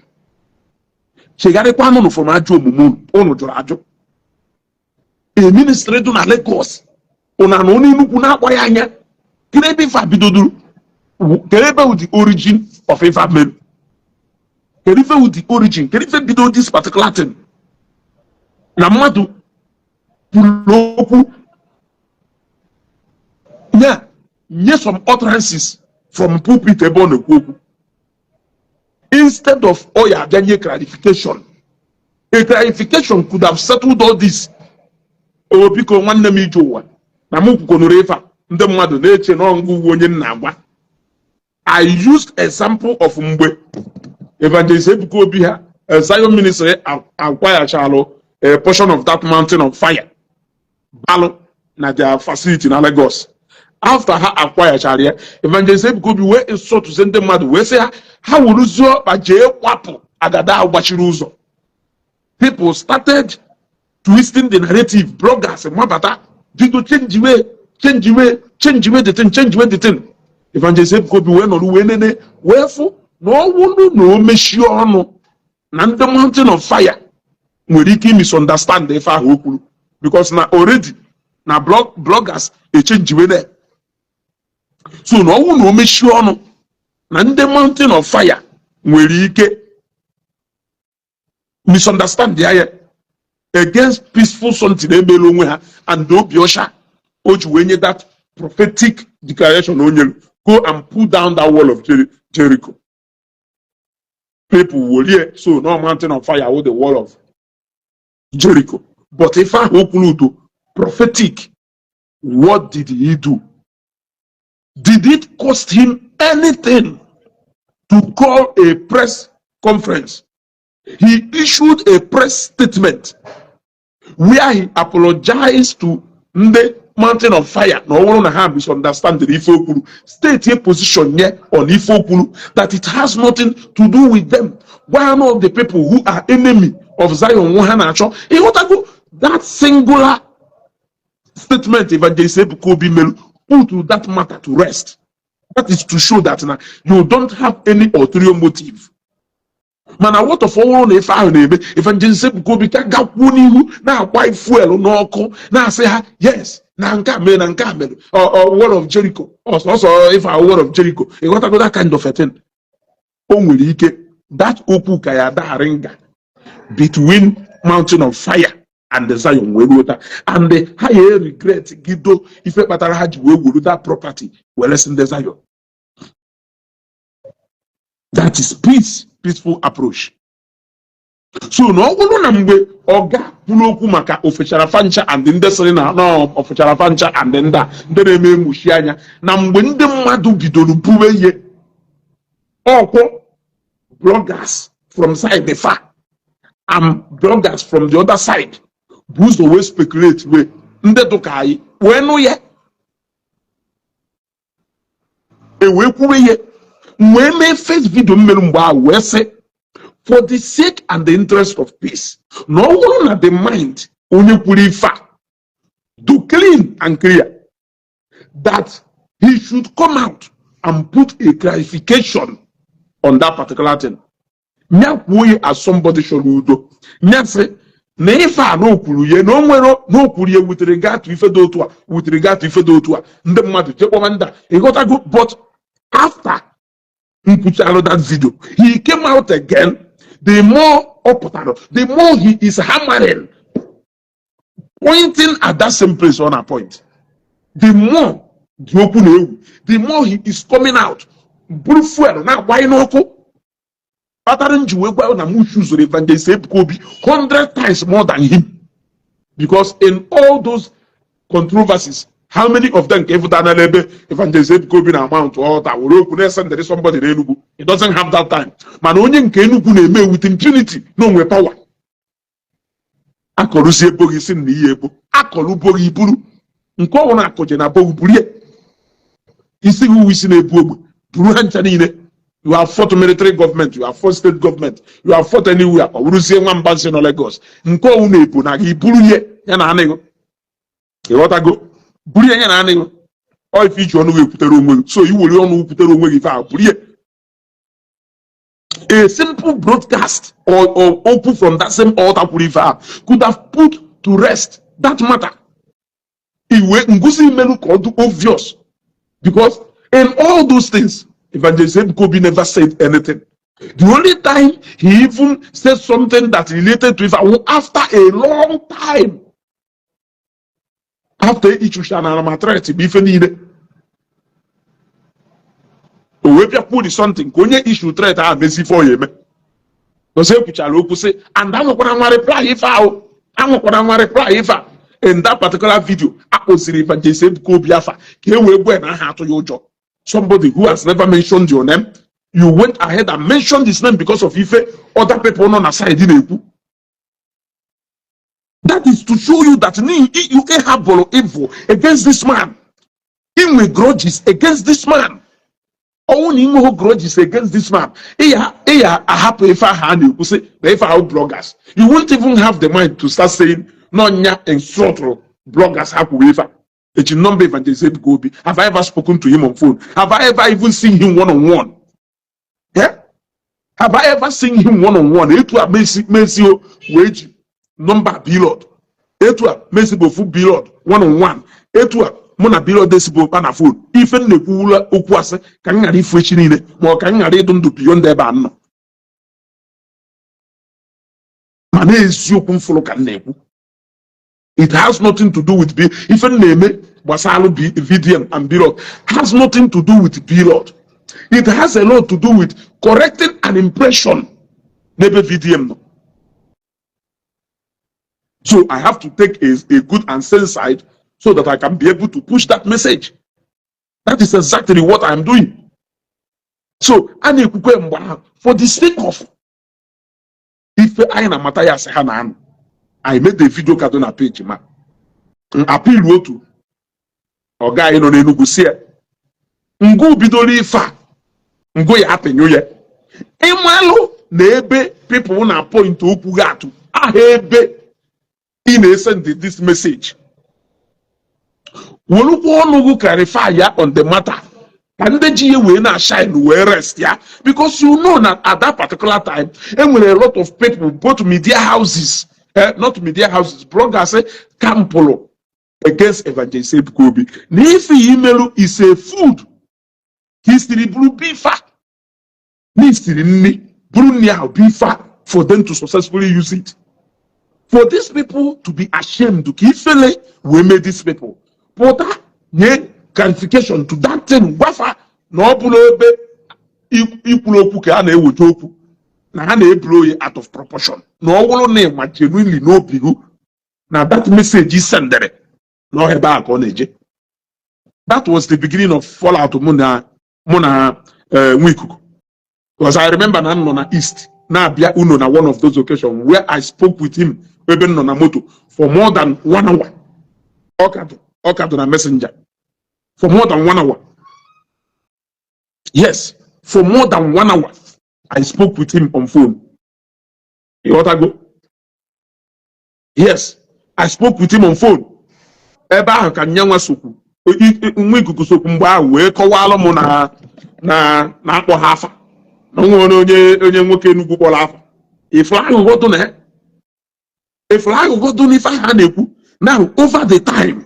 chegharịkwa anụ from ajọ omume unu jụrụ ajụ a ministry do na Lagos una na onye Enugu na-akpọ ya anya kiri ebe ife bidoduru kere ebe with the origin of ife meru kere ife with the origin kere ife bido this particular thing na mmadụ kwuru okwu nye some utterances from pulpit ebe ọ na-ekwu okwu instead of oya abịanye clarification. A clarification could have settled all this. O biko nwanne m ije ụwa na m kwukonuru ife ndị mmadụ na-eche na ọngụ onye nna agba. I used example of mgbe Evangelist Ebuka Obi ha Zion Ministry acquired a portion of that mountain of fire balụ na their facility na Lagos. After ha acquired ya Evangelist Ebuka Obi wee insult to ndị mmadụ wee sị ha wuruzie ọkpa jee kwapụ agada agbachiri ụzọ. People started twisting the narrative. Bloggers mabata did to change way the thing. Evangelist Ebuka Obi wee nọrọ wee nene wee fụ na ọwụlụ na o mechie ọnụ na ndị mountain of fire nwere ike misunderstand ife ahụ o kwuru because na already na bloggers echange way there. So na ọwụ na o mechie ọnụ na ndị mountain of fire nwere ike misunderstand ya against peaceful something emelu onwe ha and obi ọcha o ji wee nye that prophetic declaration onye go and pull down that wall of Jericho. People will hear so no mountain of fire with the wall of Jericho. But if I do prophetic, what did he do? Did it cost him anything to call a press conference? He issued a press statement where he apologized to the mountain of fire. No one have misunderstand the Ifokulu. State a position here on Ifokulu that it has nothing to do with them. One of the people who are enemy of Zion that singular statement Evangelist Ebuka Obi put that matter to rest. That is to show that now you don't have any ulterior motive. Mana what of all na ife ahụ na-eme Evangelist Ebuka Obi ka gakwuo n'ihu na-akwa fuel n'ọkụ na-asị ha yes na nke a mere na nke a mere or wall of Jericho also if a wall of Jericho you got to go that kind of a thing. O nwere ike that okwu ka ya daringa between mountain of fire and the Zion wee ruo and the higher regret gido ife kpatara ha ji wee wuru that property were in the Zion. That is peaceful approach. So no one na mgbe oga kwuru maka ofechara fancha and ndị sịrị na no ofechara fancha and ndị ndị na-eme emuchi anya na mgbe ndị mmadụ bidoro buwe ihe ọkwọ bloggers from side the far and bloggers from the other side boost always speculate we ndị dụka anyị wee nụ ya wee kwuwe ihe wee mee first video mmere mgbe ahụ wee sị for the sake and the interest of peace. No one at the mind only purify to clean and clear that he should come out and put a clarification on that particular thing. We as somebody should do. Say, never no kuru no mwero no kuru with regard to ifedotua with regard to ifedotua. The mother Jepomanda he got a good but after he put out that video, he came out again. The more the more he is hammering, pointing at that same place on a point. The more the more he is coming out. Now why not? Pattern Juwekwa na Mushu Evangelist Ebukobi 100 times more than him. Because in all those controversies, how many of them gave that Evangelist Ebukobi na amount to altar? There is somebody in Enugu. He doesn't have that time. Man, only in Enugu na with impunity, no way power. Akolu si ebogi si ni ebo. Akolu bogi iburu. Nko wona akoje na bogi burie. Isi wu isi na ebu buru hancha niile. You have fought military government, you have fought state government, you have fought anywhere. Urusie nwamba si no Lagos. Nko wona ebu na iburu ye ya na anigo. E wota go. Burie ya na anigo. O ifi ju onu ekutere onwe. So you will onu ekutere onwe gi fa burie. A simple broadcast or open from that same altar could have put to rest that matter. Iwe ngusi melu called obvious. Because in all those things, Evangelist Ebukobi never said anything. The only time he even said something that related to it after a long time. After each Ushana Matrati, before needed. Wepia put something, konye issue threat a mesi for you. No say puchalo say, and I'm gonna reply if I'm gonna reply if in that particular video, I was Evangelist Ebukobi afa. Somebody who has never mentioned your name, you went ahead and mentioned his name because of Ife, other people on the side didn't. That is to show you that you can have evil against this man. In with grudges against this man. Only no grudges against this man. I happy if I hand you say if I bloggers. You won't even have the mind to start saying no nya and sort bloggers have waver. It's number Evangelist Ebukobi. Have I ever spoken to him on phone? Have I ever even seen him one-on-one? Yeah? Have I ever seen him one-on-one? It was Messi wage number billiard. It was Messi bofu billiard one-on-one. It was Mona billiard desibo pana phone. Even the pula okwase can ngari frechinine. Mo can ngari don't do beyond the ban. Mane is you kun follow can nebu. It has nothing to do with even name Basalo VDM and Bilod has nothing to do with Bilod. It has a lot to do with correcting an impression. Maybe VDM. So I have to take a good and sense side so that I can be able to push that message. That is exactly what I am doing. So for the sake of if I am Matthias Hanan. I made the video card on a page, man. Appeal wotu. Oga ino n'Enugu sie. Ngo bidoli fa. Ngo ya happen yo ye. Imalo na ebe people na point okwu gatu. Ebe in send this message. Wolukwo onugu clarify ya on the matter. And the GA will not shine where rest, yeah. Because you know that at that particular time, and when a lot of people go to media houses. Not media houses, bloggers say Campolo against Evangelist Ebukobi. Nifi email is a food. History blue beefa. History ni brunia beefa for them to successfully use it. For these people to be ashamed to keep feeling we made these people. For that, clarification to that thing, wafa no bulobe ikuloku ke ana ewojoku. Na blow it out of proportion. No one name what genuinely no bigu. Now that message is sent there. No back on it. That was the beginning of fallout of Mona Wiku. Because I remember na East. Na bia uno na one of those occasions where I spoke with him even on a moto for more than 1 hour. Okado na messenger. For more than 1 hour. Yes, for more than 1 hour. I spoke with him on phone. You want to go? Yes, I spoke with him on phone. Eba ka nyanwa soku. Nwe ikuku soku mgba we kọwala mo na akpọ hafa. Na onye nwoke Enugu kpọrọ afa. Ifla godo na. Ifla godo ni fa ha na-ekwu. Now over the time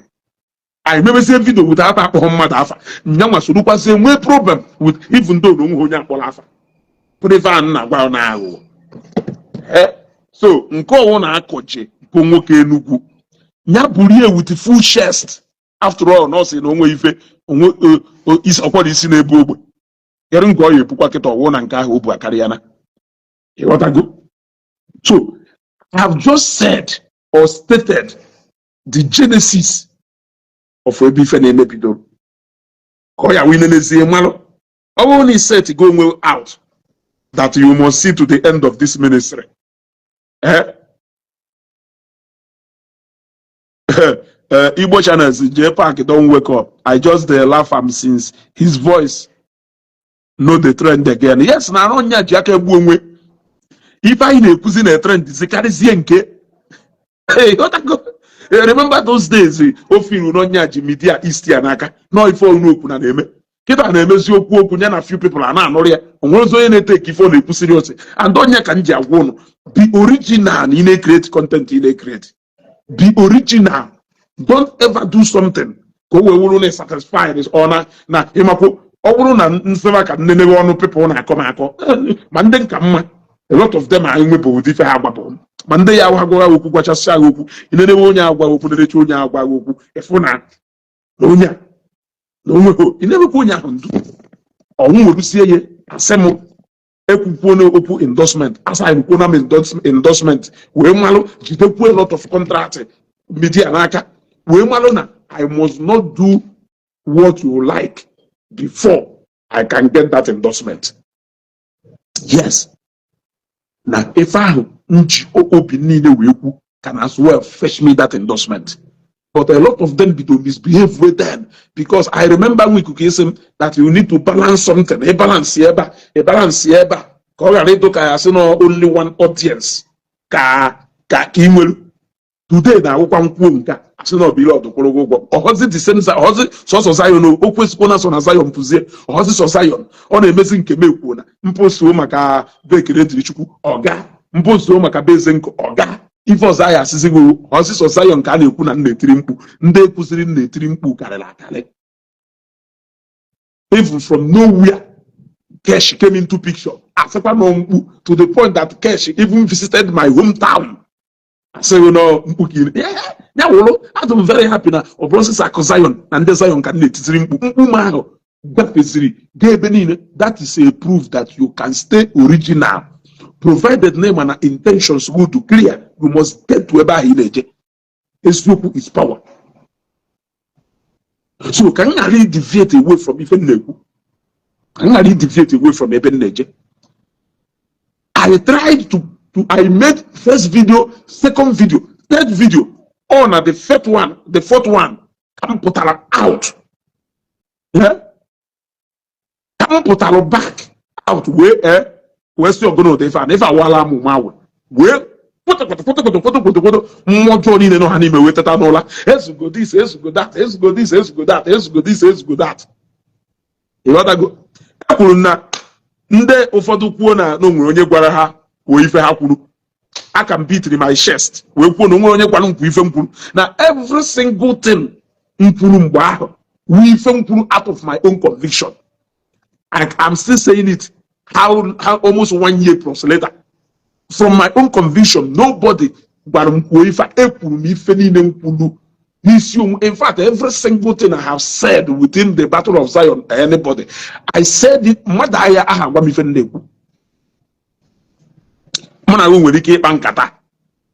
I remember saying video with that akpọ mmadụ afa. Nyanwa so kwa say nwe problem with even though no onye akpọrọ afa. So nko na akoje ko nwoke Enugu nya burie with full chest after all no say no nwe ife is okwado isi na ebu ogbe yere ngo ye bukwa keta owo na nke ahụ obu akari yana You want to go? So I have just said or stated the genesis of Ebife Nemebido. Koya winenezi malo. Only said to go out that you must see to the end of this ministry. Igbo channels, J Park don't wake up. I just laugh him since his voice know the trend again. Yes, na onya jake buonwe. If I na-ekuzi na trend zikarizie nke. Hey, what I go? Remember those days? Ofiru n'onya ji media east ya n'aka. No ife onu okwu na na-eme. Kita na-emezi okwu nya na few people na anọrọ ya. Onwere onye na-take ife na-ekwu serious. And onya ka nji agwa unu. Be original in a create content in a create. Be original. Don't ever do something. Go we will satisfy this honor. Na imako. Oburu na nsema ka nene onu people na akọ akọ. Mande nka mma. A lot of them are in with different agwabo. Mande ya wagora okwu gwachasịa okwu. Inene onye agwa okwu derechi onye agwa okwu. Efuna. Onya. No onwe inebe ko onya ndu. Onwu orusie ye asemo ekwukwo no open endorsement. Asa ekwukwo na endorsement. We malo jidekwu a lot of contract media n'aka. We malo na I must not do what you like before I can get that endorsement. Yes. Now, if I can as well fetch me that endorsement. But a lot of them do misbehave with them because I remember we could say that you need to balance something. A balance here, a balance here. Only one audience. Today now I say no below or was it the same source of Zion on Zion puzie or was it Zion on amazing kemekuna mposo maka bekere chukwu oga mposo maka bezenko oga ife Zion asizigo or was it Zion ka na-ekwu na na-etiri mkpu ndị ekwusiri na-etiri mkpu karịrị akarị. Even from nowhere Kesh came into picture to the point that Kesh even visited my hometown. So you know, yeah, well, I'm very happy now. Obronsis Zion and the Zion can that is a proof that you can stay original, provided name and intentions good to clear. You must get to a village. Is power. So can I really deviate away from even Nebu? Can I really deviate away from even Neje? I tried to. I made first video, second video, third video. On the fourth one, come put her out. Yeah? Come put her back out. Where's your going to if I wala mumawe? Well, more Johnny no anime with that dollar. Let's go this, let's go that, let's go this, let's go that, let's go this, let's go that. You want to go? Akuna nde ụfọdụ kwuo na no nwere onye gwara ha ife ha kwuru. I can beat in my chest. We put no onye gwara nkwu ife mkwuru. Now every single thing mkwuru mgbe ahụ we ife mkwuru out of my own conviction. I'm still saying it how almost 1 year plus later. From my own conviction, nobody gwara nkwu ife ekwuru m ife niile mkwuru. In fact, every single thing I have said within the Battle of Zion, anybody, I said it. Madaya aha gwa mi fe ndekwu. Mana we nwere ike ịkpa nkata,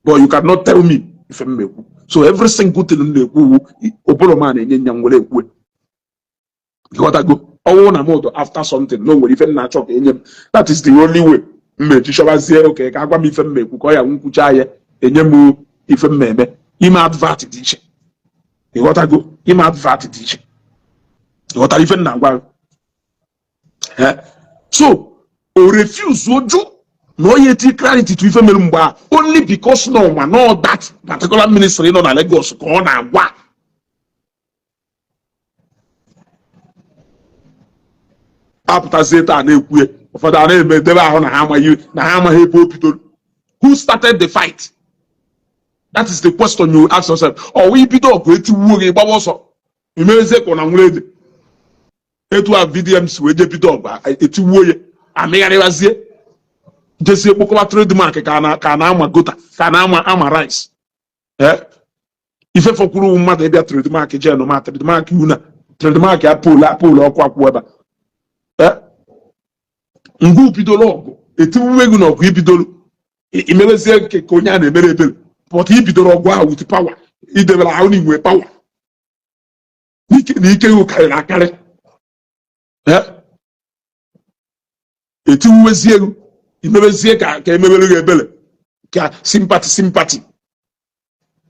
but you cannot tell me if I'm mekwu. So every single thing ndekwu obolo man enye nya nwere ekwu. You gotta go. Owo na modo after something. No nwere ife na chọ ka enye m. That is the only way. Mmechi shobazie okay ka agwa m ife mmekwu ka ya nkwucha ya enye m ife mmeme. Ime advert dị iche. You gotta go. Ime advert dị iche. You gotta ife na agwa. So, o refuse oju. No yet clarity to even Mumba only because no one know that particular ministry no na Lagos ko na agwa. After Zeta na ekwu for that name debe ahụ na ha amaghị ebe o bidoro. Who started the fight? That is the question you ask yourself. Or we bido ọgụ etiwuo gị gbawa ọsọ. Imeze ko na nwere etu a VDMs we je bido ọgụ etiwuo ye amegharịwazie. Jesse Bokova trademark ka na ama gota ka na ama rice. Ife fokuru mmadụ ebe trademark je no ma trademark una trademark ya pool ọkwa kwụ ebe. Ngu bidoro ọgụ etiwuwegu na ọgụ ibidoro imebezie nke ka onye a na-emere ebere but ibidoro ọgụ ahụ with power idebere ahụ n'inwe power na ike gị karịrị akarị etiwuwezie ego imebezie ka emebere gị ebere ka sympathy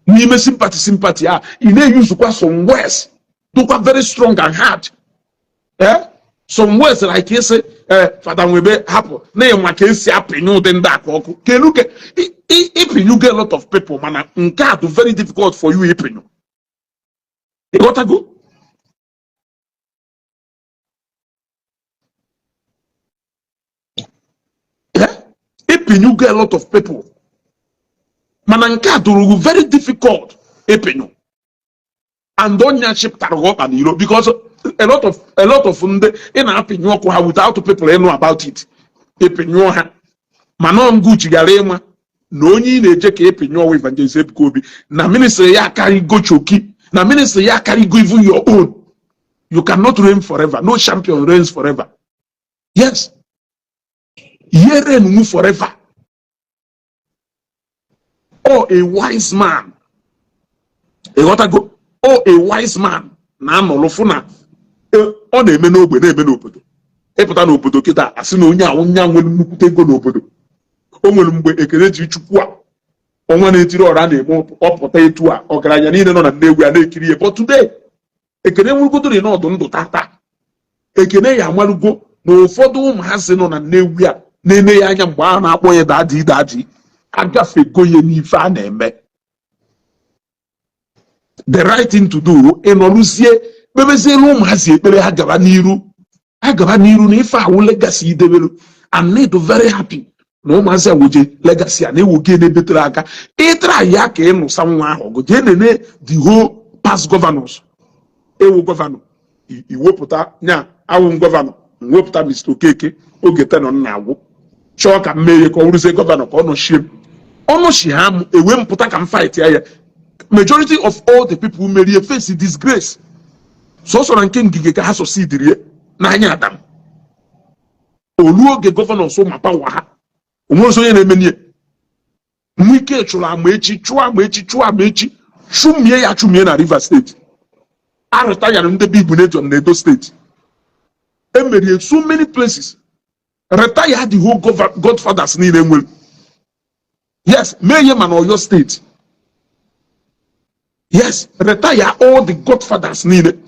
n'ime sympathy a ị na-eyuzukwa some words dụkwa very strong and hard some words like isi fada nwebe hapụ na ịma ka esi apịnye ụdị ndị aka ọkụ keluke ịpịnyu get a lot of people mana nke a dị very difficult for you ịpịnyu ịghọtago ịpịnyu get a lot of people mana nke a dụrụ very difficult ịpịnyu and onye chiptara ọkpa n'iro because a lot of ndị ị na-apịnyu ọkụ ha without people know about it ịpịnyụọ ha mana Nguchi gara ịma na onye ị na-eje ka ịpịnyụọ ọwa Evangelist Ebuka Obi na ministry ya akarịgo choki na ministry ya akarịgo even your own. You cannot reign forever. No champion reigns forever. Yes, ye reign forever. Oh, a wise man. Oh, a wise man na anọlụfụ na ọ na-eme n'ogbe na-eme n'obodo ịpụta n'obodo kịta asị na onye ahụ nya nwere nnukwute ego n'obodo o nwere mgbe ekele ji chukwu a ọnwa na-etiri ọra na-eme ọpụta etu a ọgaranya niile nọ na Nnewi a na-ekiri ihe but today ekele nwere dị n'ọdụ ndụ tata ekele ya amalugo na ụfọdụ ụmụazị nọ na Nnewi a na-ene ya anya mgbe a na-akpọ ya daji agafego ya n'ife a na-eme. The right thing to do ịnọrụzie kpebezielu ụmụazị ekpere ha gaba n'iru na ife awụ legacy idebelu and need very happy na ụmụazị awoje legacy a na-ewoge na-ebetere aka ịtara ya ka ịnụsa nwa ahụ goje nene the whole past governors ewu gọvanọ iwepụta nya awụ gọvanọ mwepụta Mr. Okeke oge tenọ na-agwụ chọọ ka mmeye ka ọ wụrụzie gọvanọ ka ọnọchie ha m ewe mpụta ka m fight ya majority of all the people who marry face disgrace so na nke ngige ka ha succeed n'anya Adam olu oge gọvanọ so ma power ha onwe so onye na-emenye nwike chụrụ amaechi chumie na Rivers State retire ndị bibu na Edo State emerie so many places retire the whole godfathers niile nwere. Yes, Mayor man Oyo State. Yes, retire all the godfathers needed.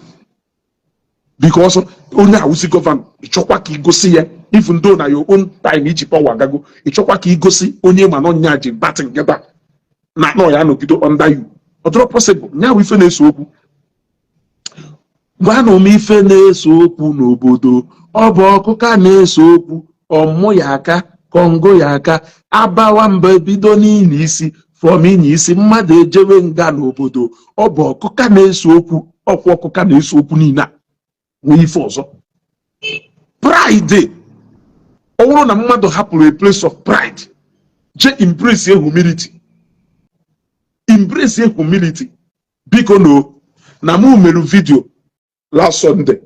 Because only I will see governor. Ichokwa ki go see ya. Even though na your own time ichi power gago. Ichokwa ki go see onye man on nyaji batting together. Na no ya no gido under you. Otro possible. Nya we fene so okwu. Gwa no mi fene so okwu n'obodo. Obo ọkụka na-eso okwu. Ọmụ ya aka. Kongo ya aka abawa mba bido n'ili isi from inyi isi mmadụ ejewe nga n'obodo ọ bụ ọkụka na-eso okwu ọkụka na-eso okwu niile nwee ife ọzọ pride ọ bụrụ na mmadụ hapụrụ a place of pride je embrace humility biko no na mụ merụ video last Sunday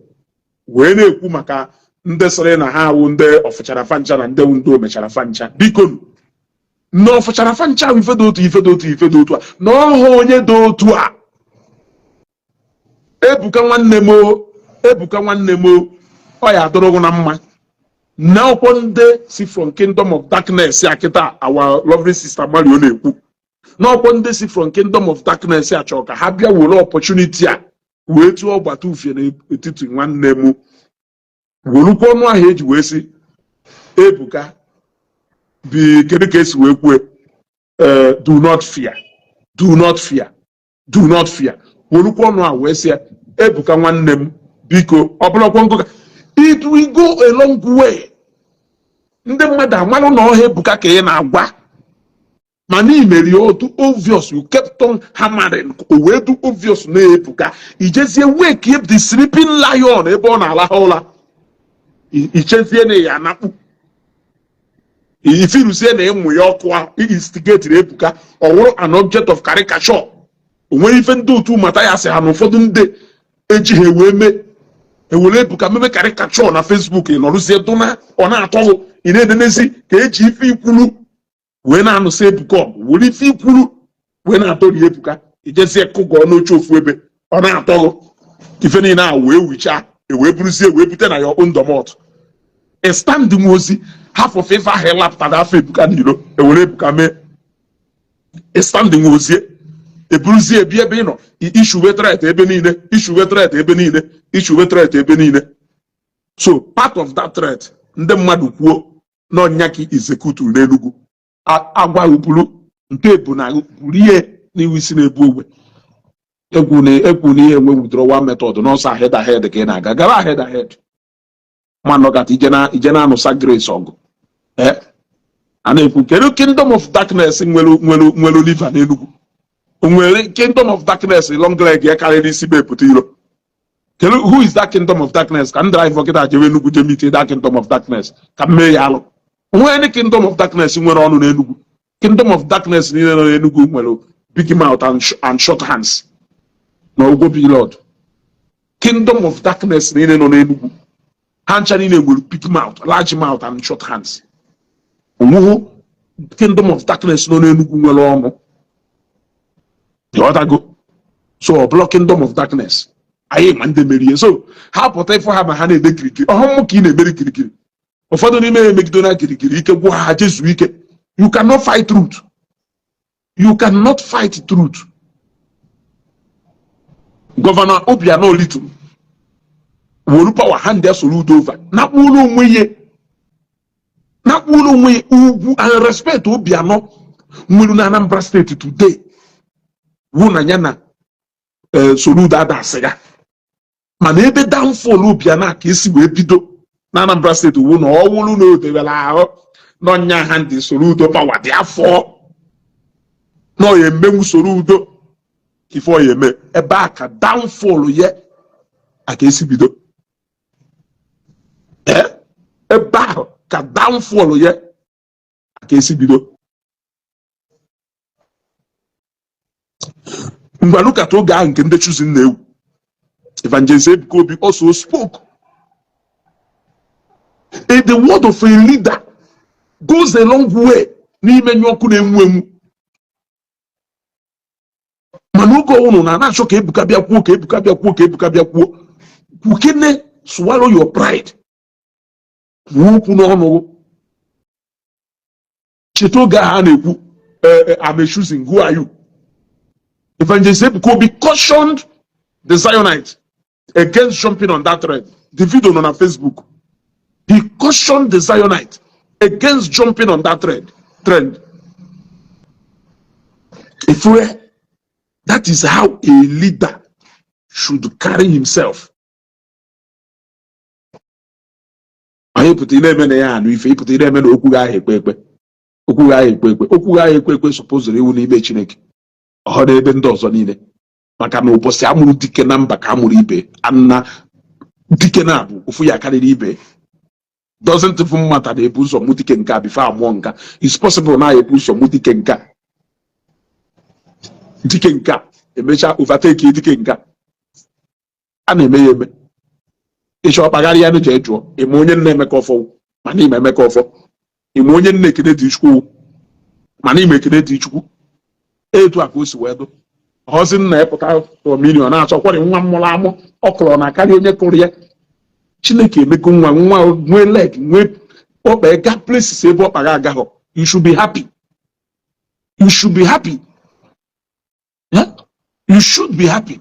wee na-ekwu maka ndị sịrị na ha awụ ndị ọfụchara fancha na ndị omechara fancha biko na ọfụchara fancha ife dị otu a na ọhụ onye dị otu a Ebuka nwanne m ọ ya adọrọgụ na mma na ọkwọ ndị si from kingdom of darkness akịta our lovely sister Mario na-ekwu na ọkwọ ndị si from kingdom of darkness achọ ka ha bịa were opportunity a wee tụọ ọgbata ufie n'etiti nwanne m wolukwa ọnụ ahụ eji wee si Ebuka bi kedu ka esi wee kwue do not fear wolukwa ọnụ ahụ wee si Ebuka nwanne m biko ọ bụrụkwa nkụka it will go a long way. Ndị mmadụ amalụ na ọha Ebuka ka ị na-agwa mana imeri otu obvious you kept on hammering o wee do obvious na Ebuka ijezie wake up the sleeping lion ebe ọ na-alaha ụla ichezie na ya anakpu ifiruzie na ịmụ ya ọkụ a instigate Ebuka ọ wụrụ an object of caricature onwe ife ndị otu mata ya sị ha na ụfọdụ ndị eji ha wee mee ewere Ebuka meme karikachọ na Facebook ị nọrụzie dụna ọ na-atọghụ ị na-edenezi ka eji ife ikwulu wee na-anụsị Ebuka ọgụ were ife ikwulu wee na-atọri Ebuka ijezie kụgọọ n'oche ofu ebe ọ na-atọghụ ife niile a wee wichaa ewee buruzie wee bute na ya ọkpụ ndọmọtụ ịstandị nwa ozi half of ife ahụ ịlapụtara afọ Ebuka n'iro ewere Ebuka mee ịstandị nwa ozie eburuzie ebi ebe ị nọ ishuwe tret ebe niile ishuwe tret ebe niile ishuwe tret ebe niile. So part of that threat ndị mmadụ kwuo n'ọnya ka izekutu n'Enugu agwa upulu nke ebu na buru ihe n'iwu isi na-ebu ogbe ekwu na ihe enwe withdrawal method n'ọsọ ahead ahead ka ị na-aga gara ahead ahead ma nọgata ije na-anụsa Grace ọgụ a na-ekwu kedu kingdom of darkness nwere liver n'Enugu onwere kingdom of darkness long leg ya karịrị isi be pụta iro kedu who is that kingdom of darkness ka m drive kịta jewe Enugu je meet that kingdom of darkness ka m mee ya alụ onwere kingdom of darkness nwere ọnụ n'Enugu kingdom of darkness niile nọ n'Enugu nwere big mouth and short hands na Ogwo Lord. Kingdom of darkness niile nọ n'Enugu ha ncha niile nwere big mouth large mouth and short hands. Onwuhu kingdom of darkness nọ n'Enugu nwere ọnụ. Go. So block kingdom of darkness. Aye man de merie. So ha pụta ifo ha ma ha na-ede kirikiri. Ọhụmụ ka ị na-emeri kirikiri. Ụfọdụ n'ime emegide na kirikiri ike gwụ ha jesu ike. You cannot fight truth. You cannot fight truth. Governor Obiano Litu wuru power hand their soludo over. Na kpụrụ onwe ya ugwu and respect Obiano nwere na Anambra State today. Wuna nyana soludo adasị ya. Mana ebe downfall Obiano ka esi wee bido na Anambra State wu na ọwụrụ na odebela ahụ n'ọnya ha ndị soludo power dị afọ na ọ ya emenwu soludo ife ọ ya eme ebe a ka downfall ya aka esi bido ebe ahụ ka downfall ya aka esi bido. Mgbe alụkata oge ahụ nke ndị choosing na-ewu Evangelist Ebuka Obi also spoke. The word of a leader goes a long way n'ime nye ọkụ na-enwu enwu. Mana oge ọhụrụ na-achọ ka Ebuka bịa kwuo ka Ebuka bịa kwuo ka Ebuka bịa kwuo kwukene swallow your pride kwuo okwu n'ọnụ. Cheta oge ahụ a na-ekwu I'm choosing, who are you? Evangelist Ebuka Obi cautioned the Zionites against jumping on that thread. The video on Facebook. He cautioned the Zionites against jumping on that trend. That is how a leader should carry himself. Anyị pụta ime eme na ya anụ ife ịpụta ime eme na okwu ga ekwe ekwe okwu ga ekwe ekwe supposed iwu n'ime Chineke ọhọ n'ebe ndị ọzọ niile maka na ụbọchị amụrụ dike na mba ka amụrụ ibe anna dike na abụ ofu ya karịrị ibe doesn't even matter na ebu ụzọ mụ dike nka before amụọ nka. It's possible na ebu ụzọ mụ dike nka emecha overtake dike nka a na-eme ya eme ịchọ ọkpagharị ya n'eje jụọ ime onye nna Emeka ọfọ mana ime Emeka ọfọ ime onye nna Ekene dị Chukwu mana ime Ekene dị Chukwu etu a ka o si wee dụ ọzi nna epụta milion na-achọkwari nwa mmụrụ amụ ọkụrụ na akarị onye kụrụ ya. Chineke emego nwa nwee leg nwee ọkpa ega places ebe ọkpa ga agaghọ. You should be happy. You should be happy. You should be happy.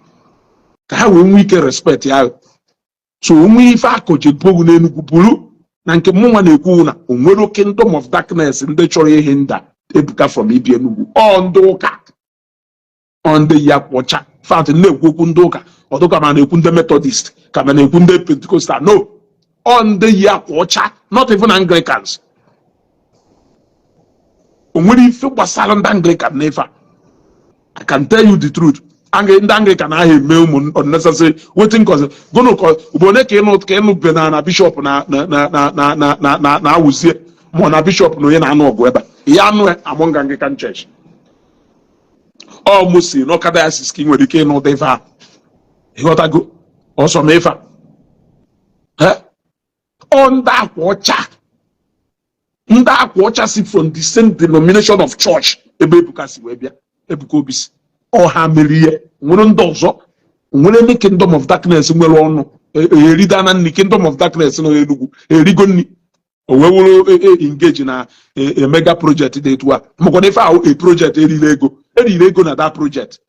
Ka ha wee nwee ike respect ya. So onwe ife akọje bogu n'Enugu buru na nke mụnwa na-ekwu na onwere kingdom of darkness ndị chọrọ ihe nda Ebuka from ibi Enugu ọ ndị ụka ọ ndị ya kpọcha fact na-ekwu okwu ndị ụka ọdụka ma na-ekwu ndị Methodist ka ma na-ekwu ndị Pentecostal no ọ ndị ya kpọcha not even Anglicans. Onwere ife gbasara ndị Anglican na ife a. I can tell you the truth. Ndị Anglican ahụ eme ụmụ unnecessary wetin cause gono cause ubone ka ịnụ be na bishop na awụzie ma na bishop na onye na-anụ ọgụ ebe ya anụ among Anglican Church. Ọ mụsi n'ọka diocese ka ị nwere ike ịnụ ụdị ife a ịghọtago ọsọ ma ife a Under Aquacha. Under Aquacha si from the same denomination of church. Ebe Ebuka Webia. Ebuka Obisi. Or Hamerie. One dozo. When the kingdom of darkness in Melono. A reader and the kingdom of darkness in Elugu. A rigoni. We will engage in a mega project. They were. Mokonefa a project. Eri Lego na that project.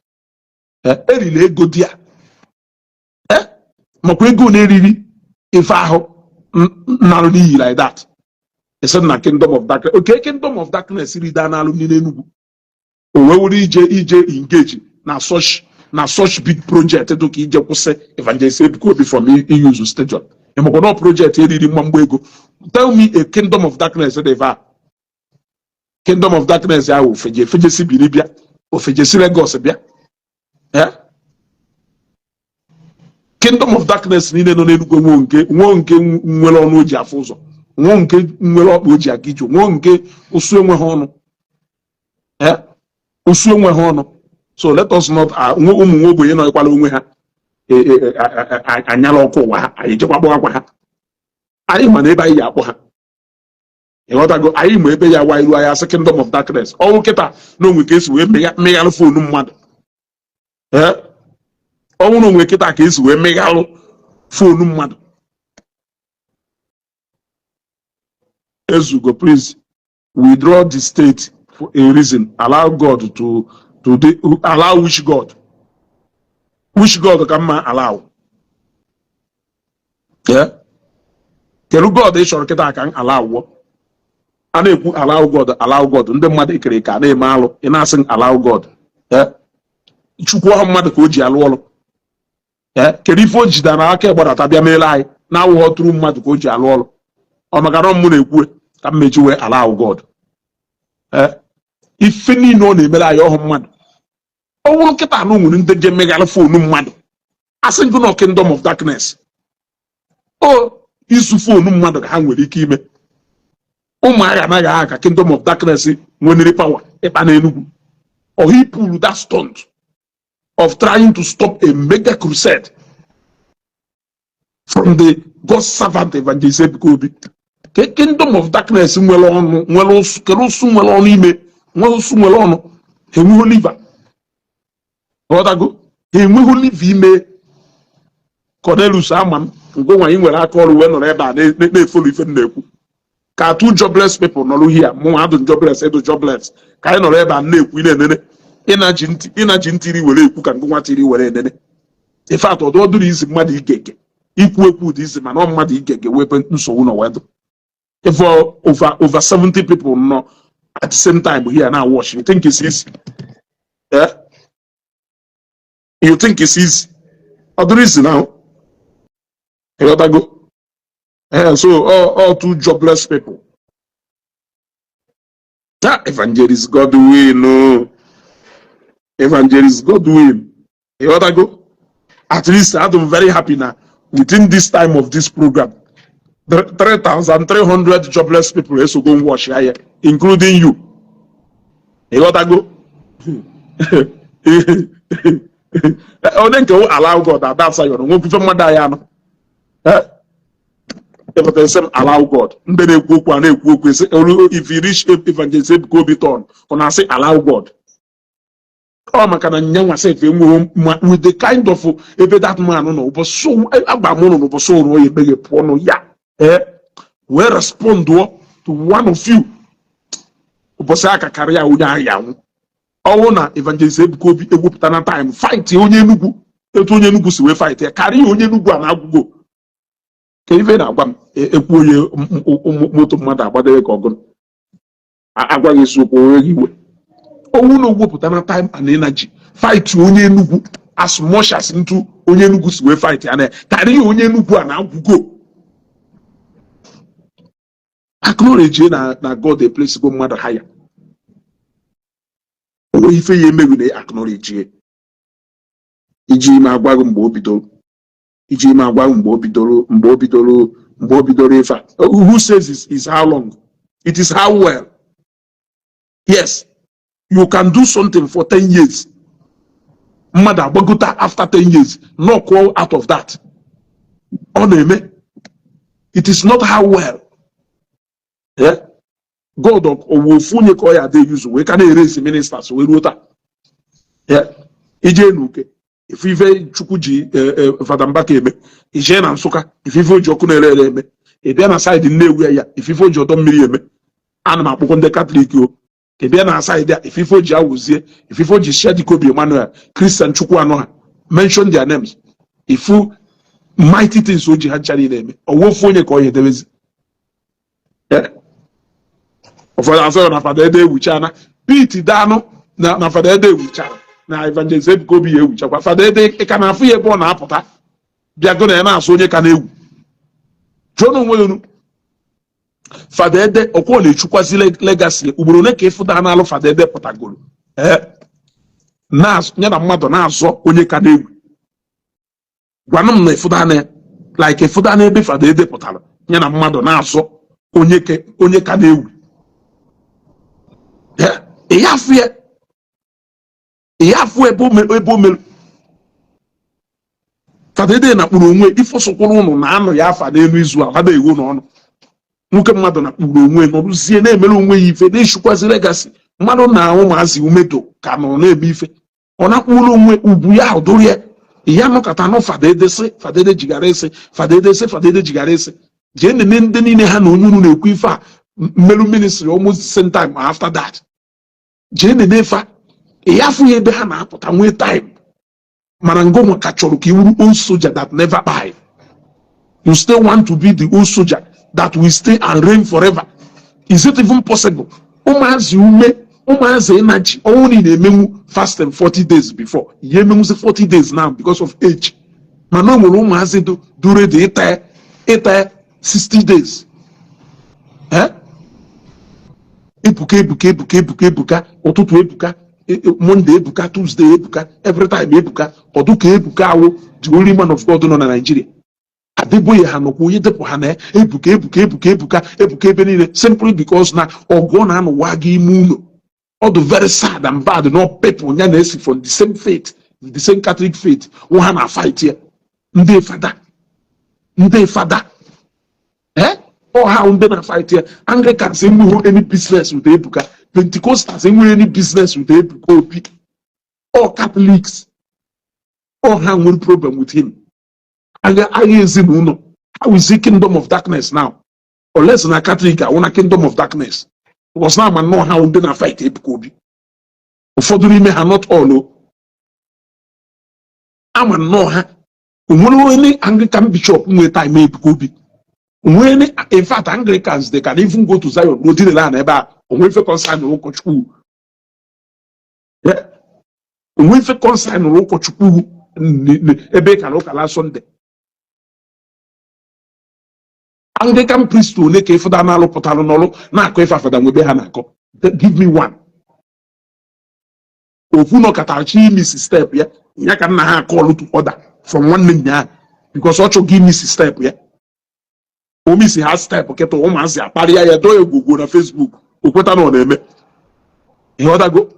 Eri Lego dia. Mokwego neriri if I narrowly like that. It's not kingdom of darkness. Okay, kingdom of darkness is done alumni. We will engage na such big project to keep say evangelist could be from EU station. And no project tell me a kingdom of darkness ever. Kingdom of darkness I will fije Sibiribia or fije Lagos bia. Kingdom of darkness ni no nenugo wonke nwere onu oji afuzo wonke nwere okpo oji agijo wonke osu enwe ha onu osu enwe ha onu. So let us not umu nwoboye no ikwala onwe ha anyala ọkụ ụwa ha anyị jekwa gbakwa ha anyị ma na ebe anyị akpọ ha ịghọtago anyị ma ebe ya wa iru anyị asị kingdom of darkness ọnwụ kịta na onwe ka esi wee meghalụ fonu mmadụ ọnwụ na onwe kịta ka esi wee meghalụ fonu mmadụ. Ezugo, please withdraw the state for a reason. Allow God to allow which God? Which God can man allow? Yeah. Can God is sure can allow what? And if allow God, and the mother can name malo in asking allow God. Yeah. Chukwu mmadụ ka o ji alụ ọlụ. Kedu ife o jidara aka gbadata bịa meela anyị na-awụghọ tụrụ mmadụ ka o ji alụ ọlụ. Ọ maka na mụ na-ekwu ka mmeji wee allow God. Ife niile ọ na-emere anyị ọhụ mmadụ. Ọ nwụrụ nkịta anụ nwere ndị je meghalụ fonu mmadụ. Asị gị na kingdom of darkness. O isu fonu mmadụ ka ha nwere ike ime. Ụmụagha anaghị aha ka kingdom of darkness nwenere power ịkpa n'Enugu. Or he pulled that stunt of trying to stop a mega crusade from the God's servant evangelist Obi. Kingdom of darkness nwere ọnụ nwere osu nwere ọnụ ime nwere osu nwere ọnụ enweghị oliva ọdago enweghị oliva ime. Cornelius Amam ngo nwanyi nwere aka ọrụ wee nọrọ ebe a na-efolu ife na-ekwu ka two jobless people nọrọ here mụ adụ jobless edo jobless ka anyị nọrọ ebe a na-ekwu na-enene ịnaji ntiri were ekwu ka ngụ nwatiri were enene. Ife atọ ọdụrụ izi mmadụ igege ikwu ekwu dị izi mana ọ mmadụ igege webe nsogbu na wedo. If over 70 people no at the same time here now watch, you think it's easy? Yeah? You think it's easy? Other reason now. You gotta go. So all two jobless people. That evangelist Godwin, no. Evangelist Godwin. You gotta go. At least I'm very happy now. Within this time of this program, 3,300 jobless people also go and watch here, including you. You gotta go. Oh, then go allow God that that's how you know. If allow God, if you reach evangelist go beton, when say allow God. Oh, my God, I said with the kind of that man, no, but so about so you beg a porno, yeah. We respond to one of you. Obosaka career unya yawo. Owo evangelist go be ewupụta time fight onye Enugu. Etu onye Enugu si we fight ya carry onye Enugu na agugo. Ke ife na agwa m ekwu onye moto mmadụ agbadere ka ọgụ. Agwa gị sokwu onwe gị iwe. Owo no wupụta time and energy fight onye Enugu as much as into onye Enugu si we fight ya na carry onye Enugu na agugo. Acknowledge na God the place go mmadụ higher. O ife ya emeghị na acknowledge. Iji ime agwaghị mgbe o bidoro. Iji ime agwaghị mgbe o bidoro ife. Who says is how long? It is how well. Yes, you can do something for 10 years. Mmadụ agbagota after 10 years. Not call out of that. Ọ na-eme. It is not how well. Yeah. God of Owofunye Koya they use we can erase ministers we wrote that. Yeah. Ije nuke. If even Chukuji Father Mbaka eme, Ije na Nsuka, if even Jokunere eme, Ebia na side Nnewi ya, if even Jodom Miri eme, Anna Mapokon de Catholic yo, Ebia na side there, if even Jawuzie, if even Jishadi Kobi Emmanuel, Christian Chukwanoha, mention their names. If you mighty things Oji had Chari name, or Wofunye Koya there is. Yeah. Na Father Ede Wichana, Pete Dano, na Father Ede Wichana. Na evangelist Kobi ewu chakwa Father Ede kana afu ye bo na apụta bịa go na aso onye kana ewu jono nwenu Father Ede okwo na echukwazi legacy ugboro ne ka ifuda na alụ Father Ede pụtagolo na nya na mmadụ na azọ onye kana ewu gwanum na ifuda na like ifuda na ebe Father Ede pụtara nya na mmadụ na azọ onye kana ewu yafu ebo melu Father Ede na kpuru onwe ifosokwuru unu na anụ ya afa n'elu izu a hada iwu n'ọnụ nwoke mmadụ na kpuru onwe nọrụzie na-emere onwe ya ife na-eshukwazi legacy mmadụ na ahụ maazị umeto ka nọ na-eme ife ọ na-akpụrụ onwe ugwu ya ụdụrụ ya nọkọta nụ Father Ede sị Father Ede jigara ese Father Ede sị Father Ede jigara ese jee nene ndị niile ha na onye unu na-ekwu ife a mmerụ ministry almost the same time after that jee nene fa yafu ebe ha na-apụta nwee time mana ngonwa ka chọrọ ka iwuru old soldier that never die. You still want to be the old soldier that will stay and reign forever. Is it even possible? Ụmụazị ume ụmụazị energy only na-emenwu fasting 40 days before ihe emenwuzi 40 days now because of age mana o nwere ụmụazị dure dị ịta 60 days ebuka ụtụtụ ebuka Monday ebuka Tuesday ebuka every time ebuka ọdụka ebuka awụ the only man of God nọ na Nigeria Adeboye ha nọkwa onye depụ ha na ebuka ebe niile simply because na ọgụ na anụwa gị ime ụlọ all the very sad and bad no people nya na-esi from the same faith the same Catholic faith nwa ha na fight ya ndị fada all how ndị na fight ya Anglicans enweghị any business with ebuka Pentecostals enweghị any business with ebuka obi all Catholics all ha nwere problem with him agha ezinụlọ how is the kingdom of darkness now unless na Catholic a na kingdom of darkness because now man know how ndị na fight ebuka obi ụfọdụ n'ime ha not all ama nnọọ ha onwere onye Anglican bishop nwere time ebuka obi onwere in fact Anglicans they can even go to Zion no dile na ebe a onwe ife concern ụkọchukwu onwe ife concern ụkọchukwu ebe ka ụka Sunday Anglican priest ole ka ife da na-alụpụtalụ n'ọlụ na-akọ ife afada nwebe ha na-akọ give me one ofu nọ katachi imisi step ya ka nna ha akọlụ to order from nwanne nya because ọ chọghị imisi step ya o misi ha step kịta ụmụazị akparịa ya dọọ egwugwo na Facebook okweta na ọ na-eme ihe ọdago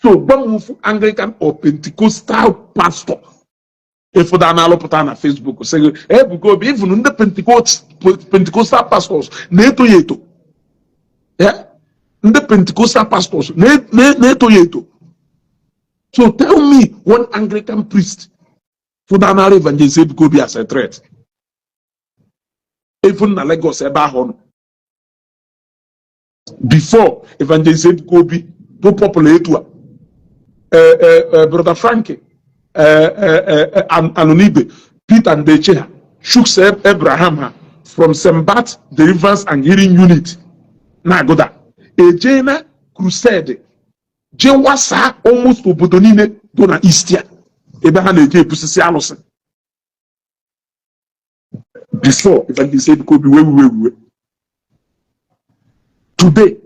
so gbanwufu Anglican or Pentecostal pastor efuda na-alụpụta na Facebook sị ebuka obi even ndị Pentecostal pastors na-eto ya eto ndị Pentecostal pastors na-eto ya eto. So tell me one Anglican priest fudanara evangelist ebuka obi as a threat even na Lagos ebe ahụ before evangelist ebuka obi to popular etu a brother Frankie Anonibe Peter Ndecheha shook Abraham from Sembat Deliverance and Healing Unit na agoda ejena crusade je wasa almost obodo niile do na Eastia ebe ha na-eje ebusisi alụsị before evangelist ebuka obi we today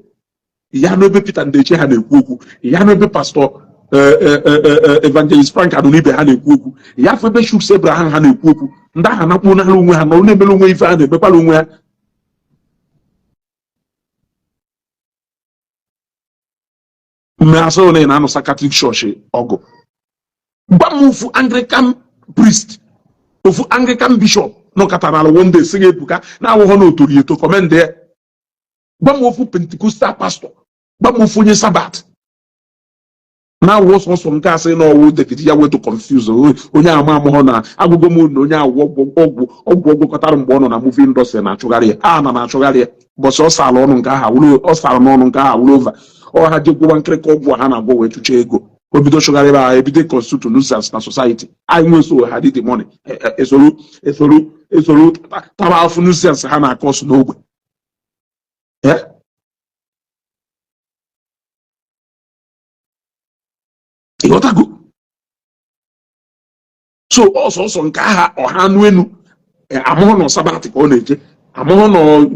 ya no ebe Peter Ndecheha na-ekwu okwu ya no ebe pastor evangelist Frank Adonibe ha na-ekwu okwu ya afọ ebe Chuks Abraham ha na-ekwu okwu ndị agha na-akpụ n'ala onwe ha nọrọ na-emere onwe ife ha na-emekwala onwe ha mmeasị ole na-anụsa Catholic Church ọgụ gbamufu Anglican priest ofu Anglican bishop no katana one day sing ebuka na wo no tori to comment there gba mo fu Pentecostal pastor gba mo fu nye Sabbath na wo so nke asị na ọwụ David ya weto confuse onye ama amụọ na agụgụ m na onye ọgwụ kọtara mgbe ọ nọ na movie industry na-achụgharị a na-achụgharị bọsị ọ sara ọnụ nke aha ọ sara n'ọnụ nke aha wụrụ ova ọ ha jegwụwa nkịrịka ọgwụ ha na-agwọ wee chụcha ego o bido chụgharịba ha ebido constitute nuisance na society anyị nwe so ha dị the money esoro taba afụ nuisance ha na-akọsụ n'ogbe ịghọtago so ọsọsọ nke aha ọha anụ enu amụhụ nọ Sabbath ka ọ na-eje amụhụ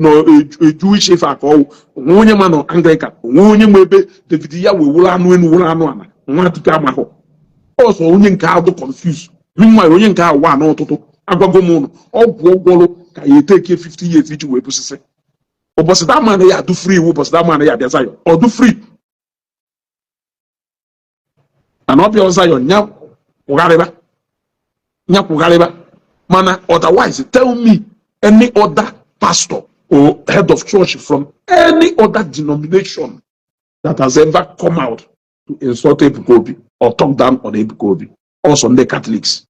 nọ iche ife aka ọwụ onwe onye ma nọ Anglican onwe onye ma ebe David ya wee wụrụ anụ enu wụrụ anụ ala nwa dịka amahụ ọsọ onye nke ahụ dị confuse mma onye nke ahụ wa n'ụtụtụ agwago m ụnụ ọgwụ ọgwọrụ ka ya eteke 50 years iji wee bụsịsị ụbọchị damanụ ya adụ free ụbọchị damanụ ya bịa Zion ọdụ free and ọbịa Zion nya kwụgharịba mana otherwise tell me any other pastor or head of church from any other denomination that has ever come out to insult Ebuka Obi or talk down on Ebuka Obi. Also the Catholics,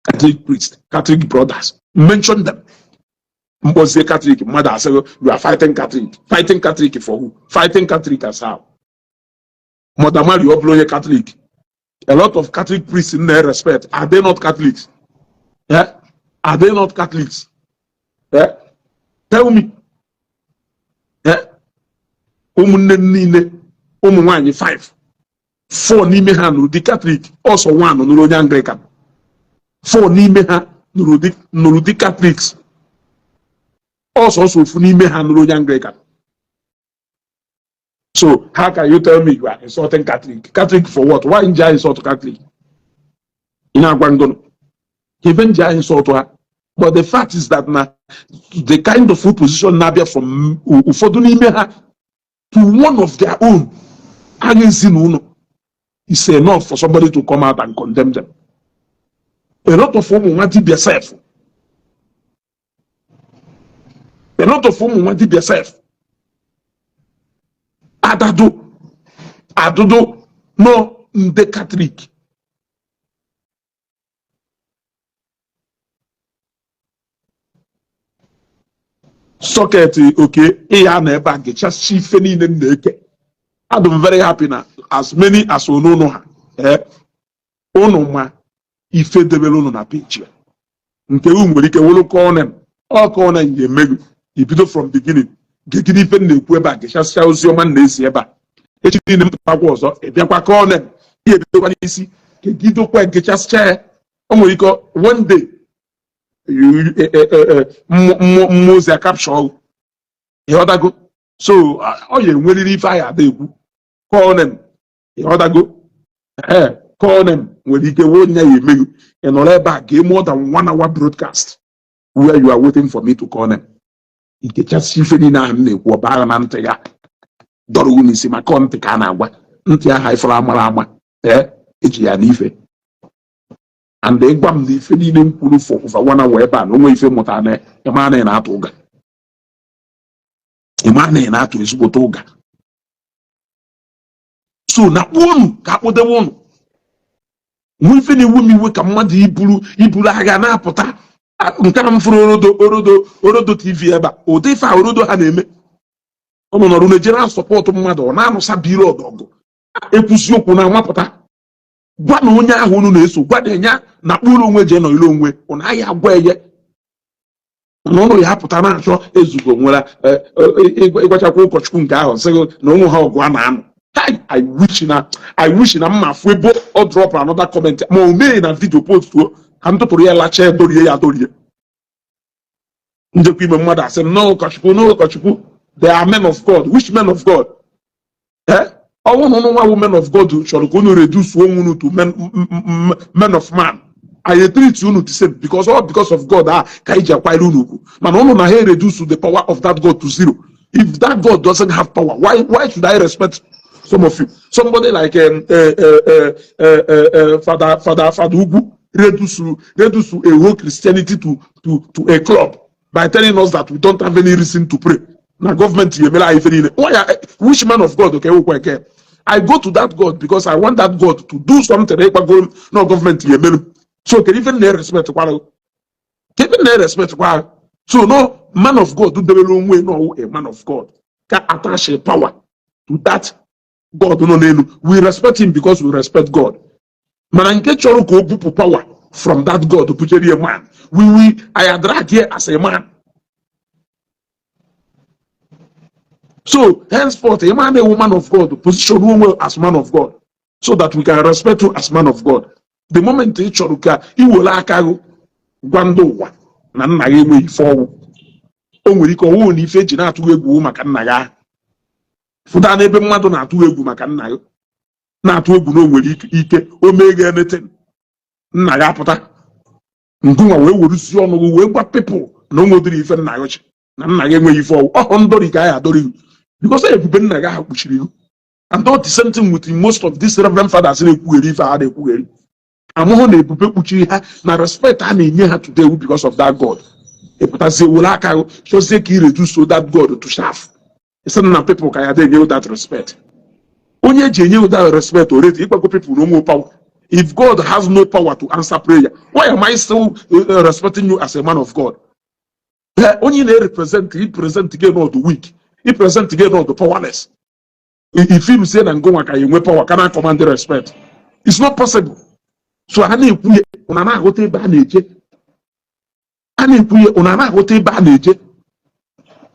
Catholic priests, Catholic brothers, mention them. Mboze Catholic mother say you are fighting Catholic for who? Fighting Catholic as how? Mother Mary Obloye Catholic. A lot of Catholic priests in their respect. Are they not Catholics? Yeah? Are they not Catholics? Yeah? Tell me. Yeah? Ụmụnne niile ụmụ nwanyị 4 n'ime ha nụrụ di Catholic, also 1 nụrụ onye Anglican. 4 n'ime ha nụrụ di Catholics. Also ofu n'ime ha nụrụ onye Anglican. So how can you tell me you are insulting Catholic? Catholic for what? Why in insult Catholic? In Agwangono. Even insult her. But the fact is that now the kind of food position Nabia from Ufodunime to one of their own is enough for somebody to come out and condemn them. A lot of women want to be yourself. A lot of women want to be yourself. Adodo no the Catholic. Socket okay, just I'm very happy now. As many as we know ma ife debelo na picture. Nke nwere ike wolo call them. All call them ye megu. Ibido from beginning. Gekini ife na-ekwu ebe a gechasịa ozi ọma na-esi ebe a echi niile mpụtakwa ọzọ ịbịakwa kọọ nem ihe ebidokwa n'isi gegidokwa gechasịa o nwere ike one day mmụọ ozi a capture ịghọtago so ọ ya enweriri ife anyị ada ekwu kọọ nem ịghọtago kọọ nem nwere ike wee onye ya emeghu ị nọrọ ebe a ga more than 1 hour broadcast where you are waiting for me to call them. Ikechasị ife niile ahụ m na-ekwu ọba agha na ntị ya dọrọ unu isi maka ntị ka a na-agwa ntị aha ifere amara ama eji ya n'ife and ịgwa m na ife niile m kwuru for over 1 hour ebe a na onwe ife mụta na ịma na ị na-atụ ụga ịma na ị na-atụ ezigbote ụga so na unu ka akpụdewe unu nwe ife na-ewu m iwe ka mmadụ iburu agha na-apụta nke a m fụrụ orodo TV ebe a ụdị ife a orodo ha na-eme ọnụ nọrụ na-ejere sọpọtụ mmadụ ọ na-anụsa biri ọdọgụ ekwusi okwu na-amapụta gwa na onye ahụ unu na-eso gwa na nya na kpụrụ onwe je nọ ile onwe ọ naghị agwa eye na ụlọ ya pụta na-achọ ezugo nwere ịgwachakwa ụkọchukwu nke ahụ sịghị na ụmụ ha ọgụ a na-anụ I wish na mma fụ ebo ọ drop another comment ma o mee na video post o ka m tụtụrụ ya lacha dorie ya dorie njekwa ime mmadụ asị no ụkọchukwu they are men of God. Which men of God? All no men of God shall go to reduce one to men of man. I treat you the same because of God kaija kwairunuku. Man no na he reduce the power of that God to 0. If that God doesn't have power, why should I respect some of you? Somebody like Father Ugu reduce a whole Christianity to a club by telling us that we don't have any reason to pray. Now government, which man of God, okay, I go to that God because I want that God to do something. No government, so can even respect. Even respect. So no man of God do the wrong way. No, a man of God can attach a power to that God. No, we respect him because we respect God. Man, get your power from that God to put a man. I drag here as a man. So henceforth, a man, a woman of God, position well as man of God, so that we can respect you as man of God. The moment you choruka, you will like Gwando na nna ya enweghị ife ọnwụ. O nwere ike ọnwụ na ife eji na-atụ egwu maka nna ya. Fụta n'ebe mmadụ na-atụ egwu maka nna ya, na-atụ egwu na o nwere ike o mee ga anything, nna ya apụta ngụnwa wee weruzie ọnụ wee gwa people na o nwedịrị ife nna ya chi na nna ya enweghị ife ọnwụ. Ọhụ ndọrị ka ya adọrọ iwu because ebube nna ya ha kpuchiri ihu. And not the same thing with most of these reverend fathers na-ekwugheri ife ha na-ekwugheri. Amụhụ na ebube kpuchiri ha na respect ha na-enye ha today because of that God. Epụtazie were aka chozie ka ireduce that God to shaft. It's not na people ka ya dey that respect. Onye ji enye that respect already, ịgbago people no more power. If God has no power to answer prayer, why am I still respecting you as a man of God? Only they represent, he present again all the weak, he present again all the powerless. If you say that go power, can I command the respect? It's not possible. So I need to unana hote ba neje. Unana hote ba neje.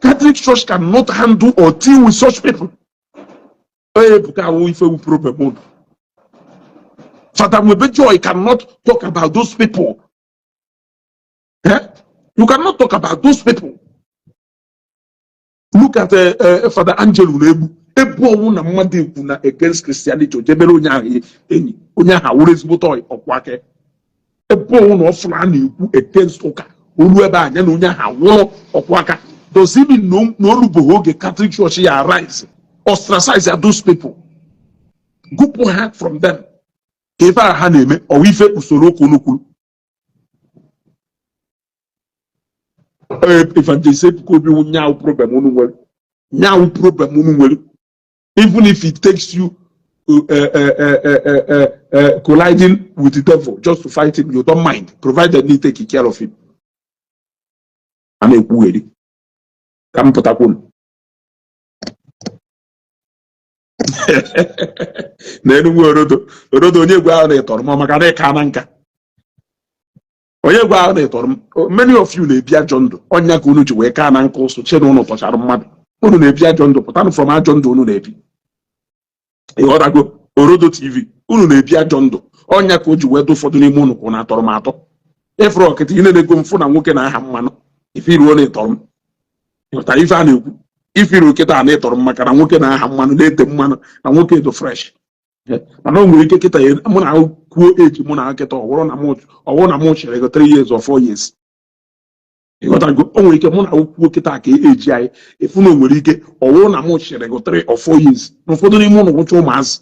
Catholic Church cannot handle or deal with such people. Problem. Father Mwebejoy cannot talk about those people. You cannot talk about those people. Look at Father Angelo Nebu. Ebu na mmadụ ekwu na against Christianity. Ojebere onye ahụ enyi. Onye ahụ were ezigbo toy ọkwake. Ebu na ọfụna a na-ekwu against ụka. Olu ebe anya na onye ahụ nwụrụ ọkwaka. Does it mean no olubo oge Catholic Church ya arise? Ostracize those people. Gụpụ ha from them. Ka ife a ha na-eme ọwa ife usoro okwu n'okwu. Evangelist could be now problem even if it takes you colliding with the devil just to fight him, you don't mind, provided you take care of him. I'm a query. Come put up one. Rodo onye gwa na etor maka na ka nanka. Onye gwa na etor many of you na bia jondo onya ka unu ji wee ka na nka ụsụ chere unu pọchara mmadụ unu na bia jondo pụtanụ from ajondo unu na ebi ịghọtago Orodo TV unu na bia jondo onya ka o ji wee do ụfọdụ n'ime unu kwụ na atọrọ m atọ ifuru ọkịta ị na-ego mfụ na nwoke na aha mmanụ ifiruo na ịtọrọ m ịghọta ife a na-ekwu ifiru kịta na ịtọrọ m maka na nwoke na aha mmanụ na-ete mmanụ na nwoke do fresh mana o nwere ike kịta mụ na kwuo eji mụ na kịta ọwụrụ na mụ chere go 3 years or 4 years ịghọtago o nwere ike mụ na kwuo kịta ka eji anyị efu na o nwere ike ọwụrụ na mụ chere go 3 or 4 years ụfọdụ n'ime ụlọ nwụcha ụmụazị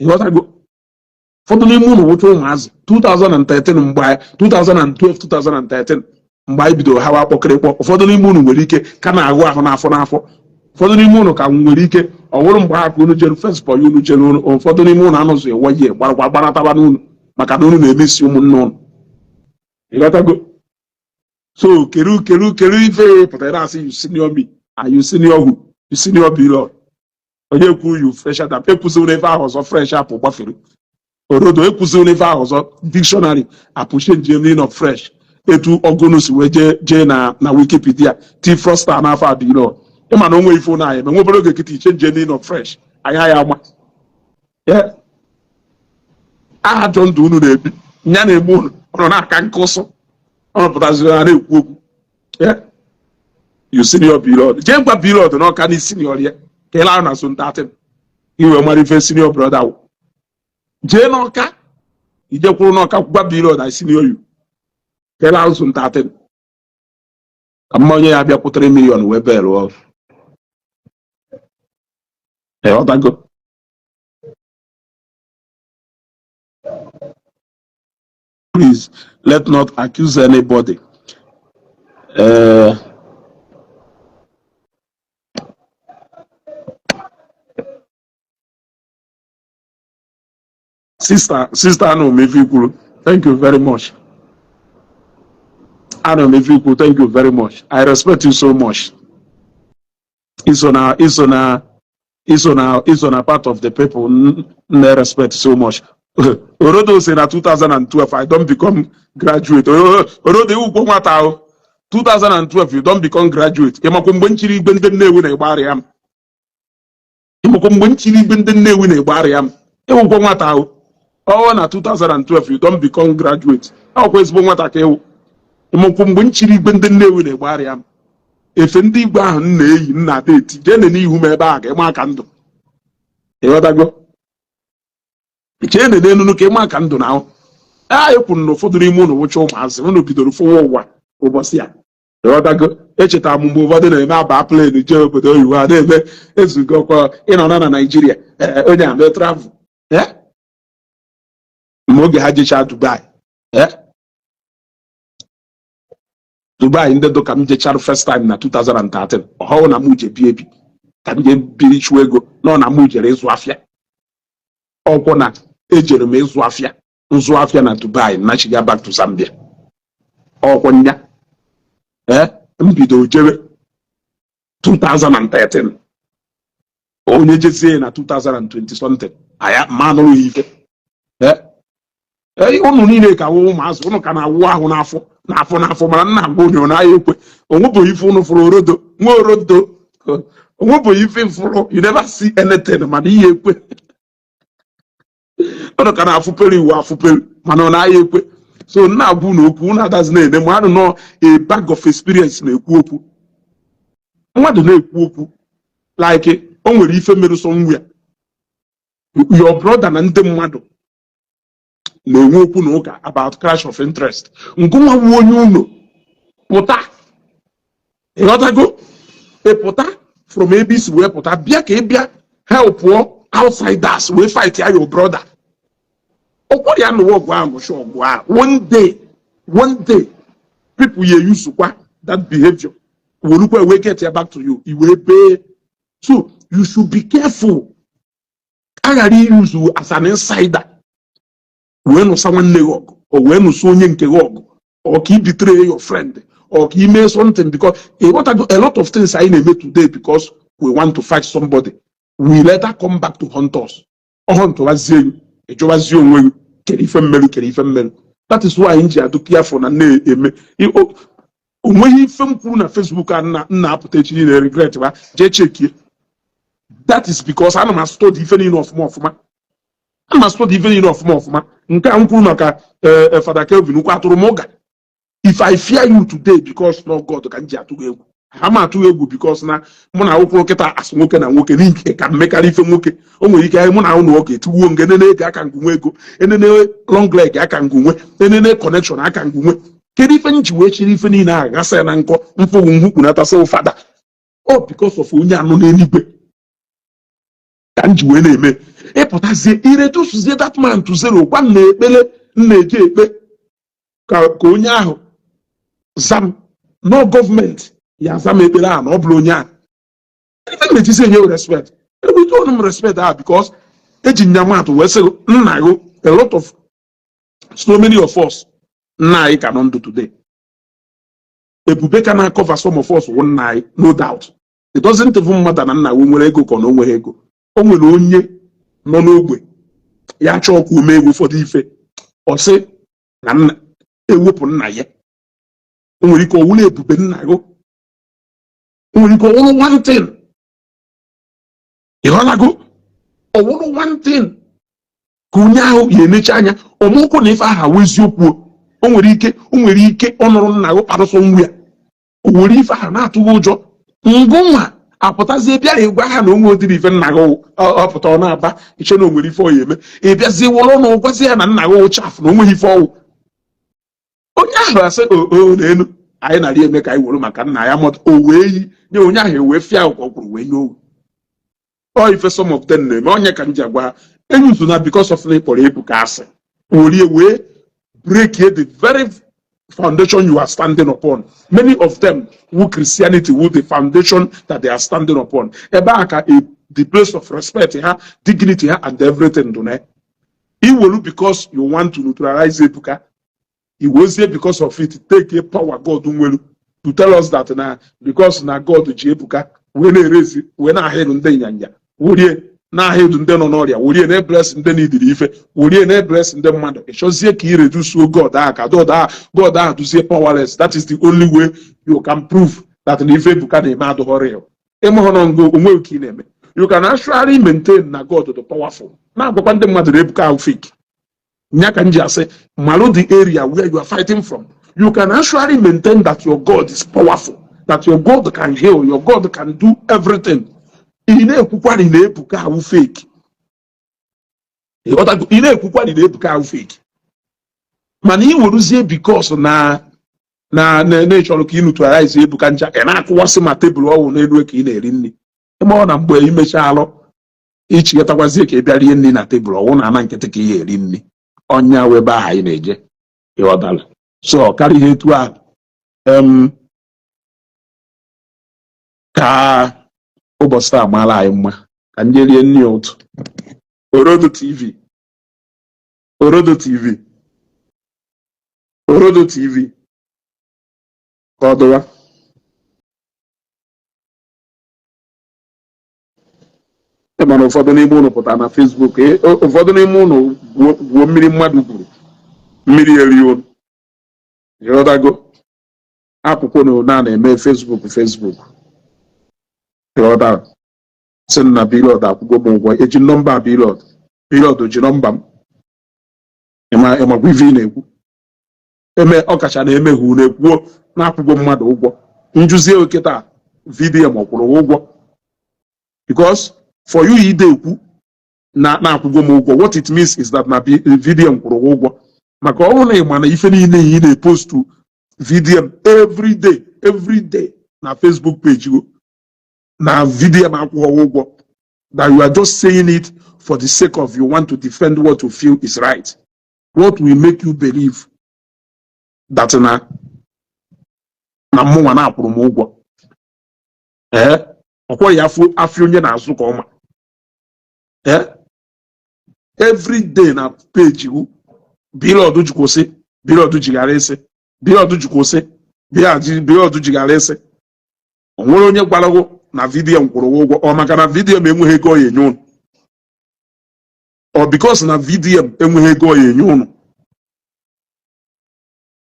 ịghọtago ụfọdụ n'ime ụlọ nwụcha ụmụazị 2013 mgbe 2012 2013 mgbe anyị bidoro hawa akpọkịrịkpọ ụfọdụ n'ime ụlọ nwere ike ka na-agụ ahụ n'afọ n'afọ ụfọdụ n'ime ụlọ ka nwere ike ọ bụrụ mgbe ha ka unu jere fes pọ unu jere ụfọdụ n'ime ụlọ anụzụ ewe ihe gbarataba n'ụlọ maka na unu na-emesi ụmụnne ụlọ ịghọtago so keru ife pụtara asị you senior me and you senior who you senior below onye kwuru you fresh up ekwuziri ebe ahụ ọzọ fresh up gbafere Orodo ekwuziri ebe ahụ ọzọ dictionary appreciate meaning of fresh etu ọgụnụ si wee jee na Wikipedia T-Froster n'afọ adịrọ ịma na onwe ifo na anya ma nwebere oge kịta iche nje n'ino fresh anya ya ama aha jọ ndụ unu na-ebi nya na-eme unu ọnọ na-aka nke ụsụ ọnọpụtaziri ha na-ekwu okwu you senior period jee gwa period na ọka na senior ya ka ịla na so ntatị iwe mara ife senior brother wụ jee n'ọka ijekwuru n'ọka gwa period na senior you ka ịla so ntatị ka mma onye ya bịa kwụtara million wee belu ọrụ ọdago Please, let not accuse anybody. Sister Ano Mefikulu, thank you very much. Ano Mefikulu, thank you very much. I respect you so much. It's on a part of the people they respect so much. Orodo say na 2012 I don't become graduate. Orodo you go mata 2012 you don't become graduate. Imako mgbe nchiri igbe ndị Nnewi na Igbari am. Imako mgbe nchiri igbe ndị Nnewi na Igbari am. Ewukwo nwata ahụ. Oh, na 2012 you don't become graduate. Akwụkwọ ezigbo nwata ka ewu. Imako mgbe nchiri igbe ndị Nnewi na Igbari am. Efe ndị Igbo ahụ na-eyi nna deti jee n'ihu m ebe a ka ịma aka ndụ. Ịghọtago? Jee n'enu ka ịma aka ndụ na ahụ. Ekwuru na ụfọdụ n'ime unu wụcha ụmụazị unu bidoro fụwa ụwa ụbọchị a. Ịghọtago? Echetara m mgbe ụfọdụ na-eme aba plenu jee obodo oyibo a na-eme ezugokwa ịnọ na Naịjirịa onye a mee travel. Ma oge ha jechaa Dubai. Dubai ndị dụ ka m jechara first time na 2013 ọhụụ na mụ je bi ebi ka m je biri chụọ ego nọ na mụ jere ịzụ afịa ọkwụ na ejere m ịzụ afịa nzụ afịa na Dubai na chiga back to Zambia ọkwụ nya m bido jere 2013 onye jezie na 2020 something aya ma nụrụ ife unu niile ka wụ ụmụazụ unu ka na-awụ ahụ n'afọ mana nna agwa onye na-aya ekwe onwebụghị ife unu fụrụ orodo nwa orodo onwebụghị ife fụrụ you never see anything mana ihe ekwe unu ka na-afụpere iwu afụpere mana ọ na-aya ekwe so nna agwa unu okwu unu adazi na-ene mmadụ nọ a bag of experience na-ekwu okwu mmadụ na-ekwu okwu like o nwere ife mere somewhere your brother na ndị mmadụ na-enwe okwu na ụka about clash of interest ngụnwa wu onye unu pụta ịghọtago pụta from ebe isi wee pụta bịa ka ị bịa help outsiders wee fight ya your brother ụkwọrọ ya nụwa ọgụ ahụ gụcha ọgụ ahụ one day people ye use kwa that behavior werukwa wee get ya back to you iwee bee so you should be careful a ghara use you as an insider wee nụsa nwanne gị ọgụ o wee nụsa onye nke gị ọgụ or ka i betray your friend or ka i mee something because a lot of things anyị na-eme today because we want to fight somebody we later come back to hunt us ọhụntụwazie gị ịjụwazie onwe gị kere ife mmerụ that is why anyị ji adụ careful na na-eme onweghị ife m kwuru na Facebook a nna apụta echi niile regret ba jee chekie that is because ana m study ife niile ọfụma nke a m kwuru maka Fada Kelvin ukwu atụrụ m ụga if I fear you today because no God ka m ji atụghị egwu ha ma atụghị egwu because na mụ na ụkwụ nkịta asụ nwoke na nwoke n'ike ka mmekarị ife nwoke o nwere ike mụ na ụnụ nwoke etiwuo nge enene ego aka ngụnwe ego enene long leg aka ngụnwe enene connection aka ngụnwe kedu ife nji wee chiri ife niile a gasị na nkọ mfụwu nhukpunatasa Fada o because of onye anụ n'eluigwe ka m ji wee na-eme ịpụtazie iredusuzie that man to zero gwa m na ekpele m na-eje ekpe ka onye ahụ zam no gọọmenti ya zam ekpere ahụ na ọ bụrụ onye ahụ ife na-ejizi enye respect ebute ọnụ m respect ahụ because eji nyamatụ wee sị nna gị a lot of so many of us nna anyị ka nọ ndụ today ebube ka na cover some of us wụ nna anyị no doubt it doesn't even matter na nna gị nwere ego ka ọ na o nweghị ego o nwere onye nọ n'ogbe ya chọọ ka ume ego ụfọdụ ife ọ sị na nna ewepụ nna ya o nwere ike ọwụla ebube nna gị o nwere ike ọwụrụ one thing ịghọlago ọwụrụ one thing ka onye ahụ ya enecha anya ọmụkwụ na ife aha wụ eziokwu o nwere ike ọ nụrụ nna gị kparụsọ nwa ya o nwere ife aha na-atụghị ụjọ ngụnwa apụtazie bịara ịgwa ha na onwe odiri ife nna gị ọpụta ọ na-aba iche na o nwere ife ọ ya eme ị bịazie wụrụ na ụgwazi ya na nna gị chafụ na o nweghị ife ọwụ onye ahụ asị o n'elu anyị narị eme ka anyị were maka nna ya mọta o wee yi nye onye ahụ wee fịa ụkwụ kwuru wee nye owu ọ ife some of them na-eme onye ka m ji agwa ha enyuzu na because of na ịkpọrọ ebu ka asị orie wee break here the very foundation you are standing upon. Many of them who Christianity, who the foundation that they are standing upon. The place of respect, dignity, and everything. He will because you want to neutralize Ebuka. He was here because of it. Take a power God to tell us that now because now God Ebuka when he raise when I head on the yanya. Would you now head on the nonoria? Would you bless in the need if would you bless in the mother? It shows you can reduce God God to say powerless. That is the only way you can prove that in Ebuka the mad horror. You can actually maintain na God the powerful. Now, but the mother Ebuka fake. Nyakanja say, Malo the area where you are fighting from. You can actually maintain that your God is powerful, that your God can heal, your God can do everything. In a Ebuka who fake. In a Ebuka who fake. Man, he will say because na nature look into to arise Ebuka and I was my table or network in a rinni. More than boy, you may shallow. Each get a was a carry in a table or one and I can take a year in me. On your way by in age. Your dollar. So carry it to ka Obosta Mala and Jillian Newt. Orodo TV. Orodo TV. Orodo TV. Cordova. Mana ụfọdụ n'ime ụlọ pụtara na Facebook ụfọdụ n'ime ụlọ gwuo mmiri mmadụ gwuru mmiri eriwo ịghọtago akwụkwọ na na-eme Facebook ịghọta sị na bilọd akwụkwọ m ụgwọ eji nọmba bilọd ji nọmba m ịmakwa ive ị na-ekwu eme ọkacha na-emeghu na-ekwuo na-akwụkwọ mmadụ ụgwọ njuzie oketa vidiyo ma ọ kwụrụ ụgwọ because for you ide ekwu na-akwụgwọ m ụgwọ what it means is that na vidiyo m kwụrụ ụgwọ maka ọ bụrụ na ị ma na ife niile ị na-epostu vidiyo m every day na Facebook page na vidiyo m akwụghọ ụgwọ that you are just saying it for the sake of you want to defend what you feel is right. What will make you believe that na mụnwa na-akwụrụ m ụgwọ ọkwọ ya afọ onye na-azụ ka ọma every day na page bilọdụ jikwụsị bilọdụ jighara isi bilọdụ jikwụsị bilọdụ jighara isi o nwere onye gwara gị na vidiyo m kwụrụ ụgwọ ọ maka na vidiyo m enweghị ego ya enye ụnụ ọ bikos na vidiyo m enweghị ego ya enye ụnụ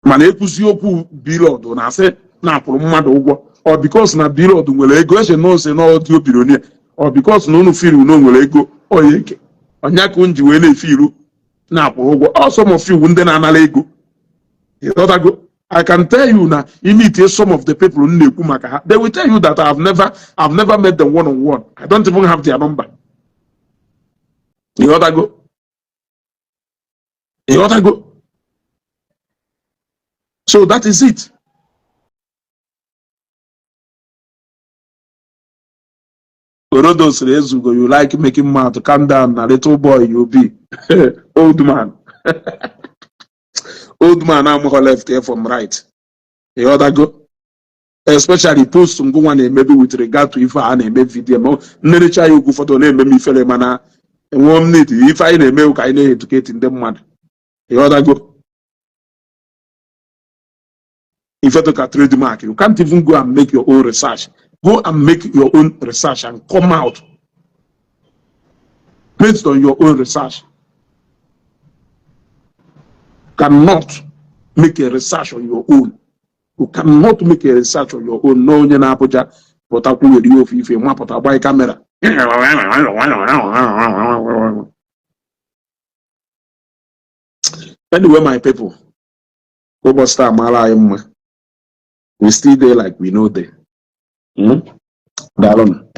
mana ekwuzi okwu bilọdụ na-asị na-akwụrụ mmadụ ụgwọ ọ bikos na bilọdụ nwere ego eche n'ose n'ọdịo bironia ọ bikos na unu firu na o nwere ego onye eke onye aka nji wee na-efe iru na-akwụrụ ụgwọ ọsọm of you ndị na-anara ego ịghọtago. I can tell you na imitate some of the people na-ekwu maka ha they will tell you that I've never met them one on one. I don't even have their number. Ịghọtago. So that is it. Orodo siri ezugo, you like making mouth, calm down, a little boy you be. Old man. Old man I'm left here from right. You other go. Especially post some go one maybe with regard to if I name video. Nature you go for the name me fele mana. One need if I name you can educate in them man. You other go. If you look at trademark, you can't even go and make your own research. Go and make your own research and come out based on your own research. Cannot make a research on your own. You cannot make a research on your own. No, you're not but I will you if you want to buy camera. Anyway, my people, Obosta Mala, we still there like we know there. Dalon.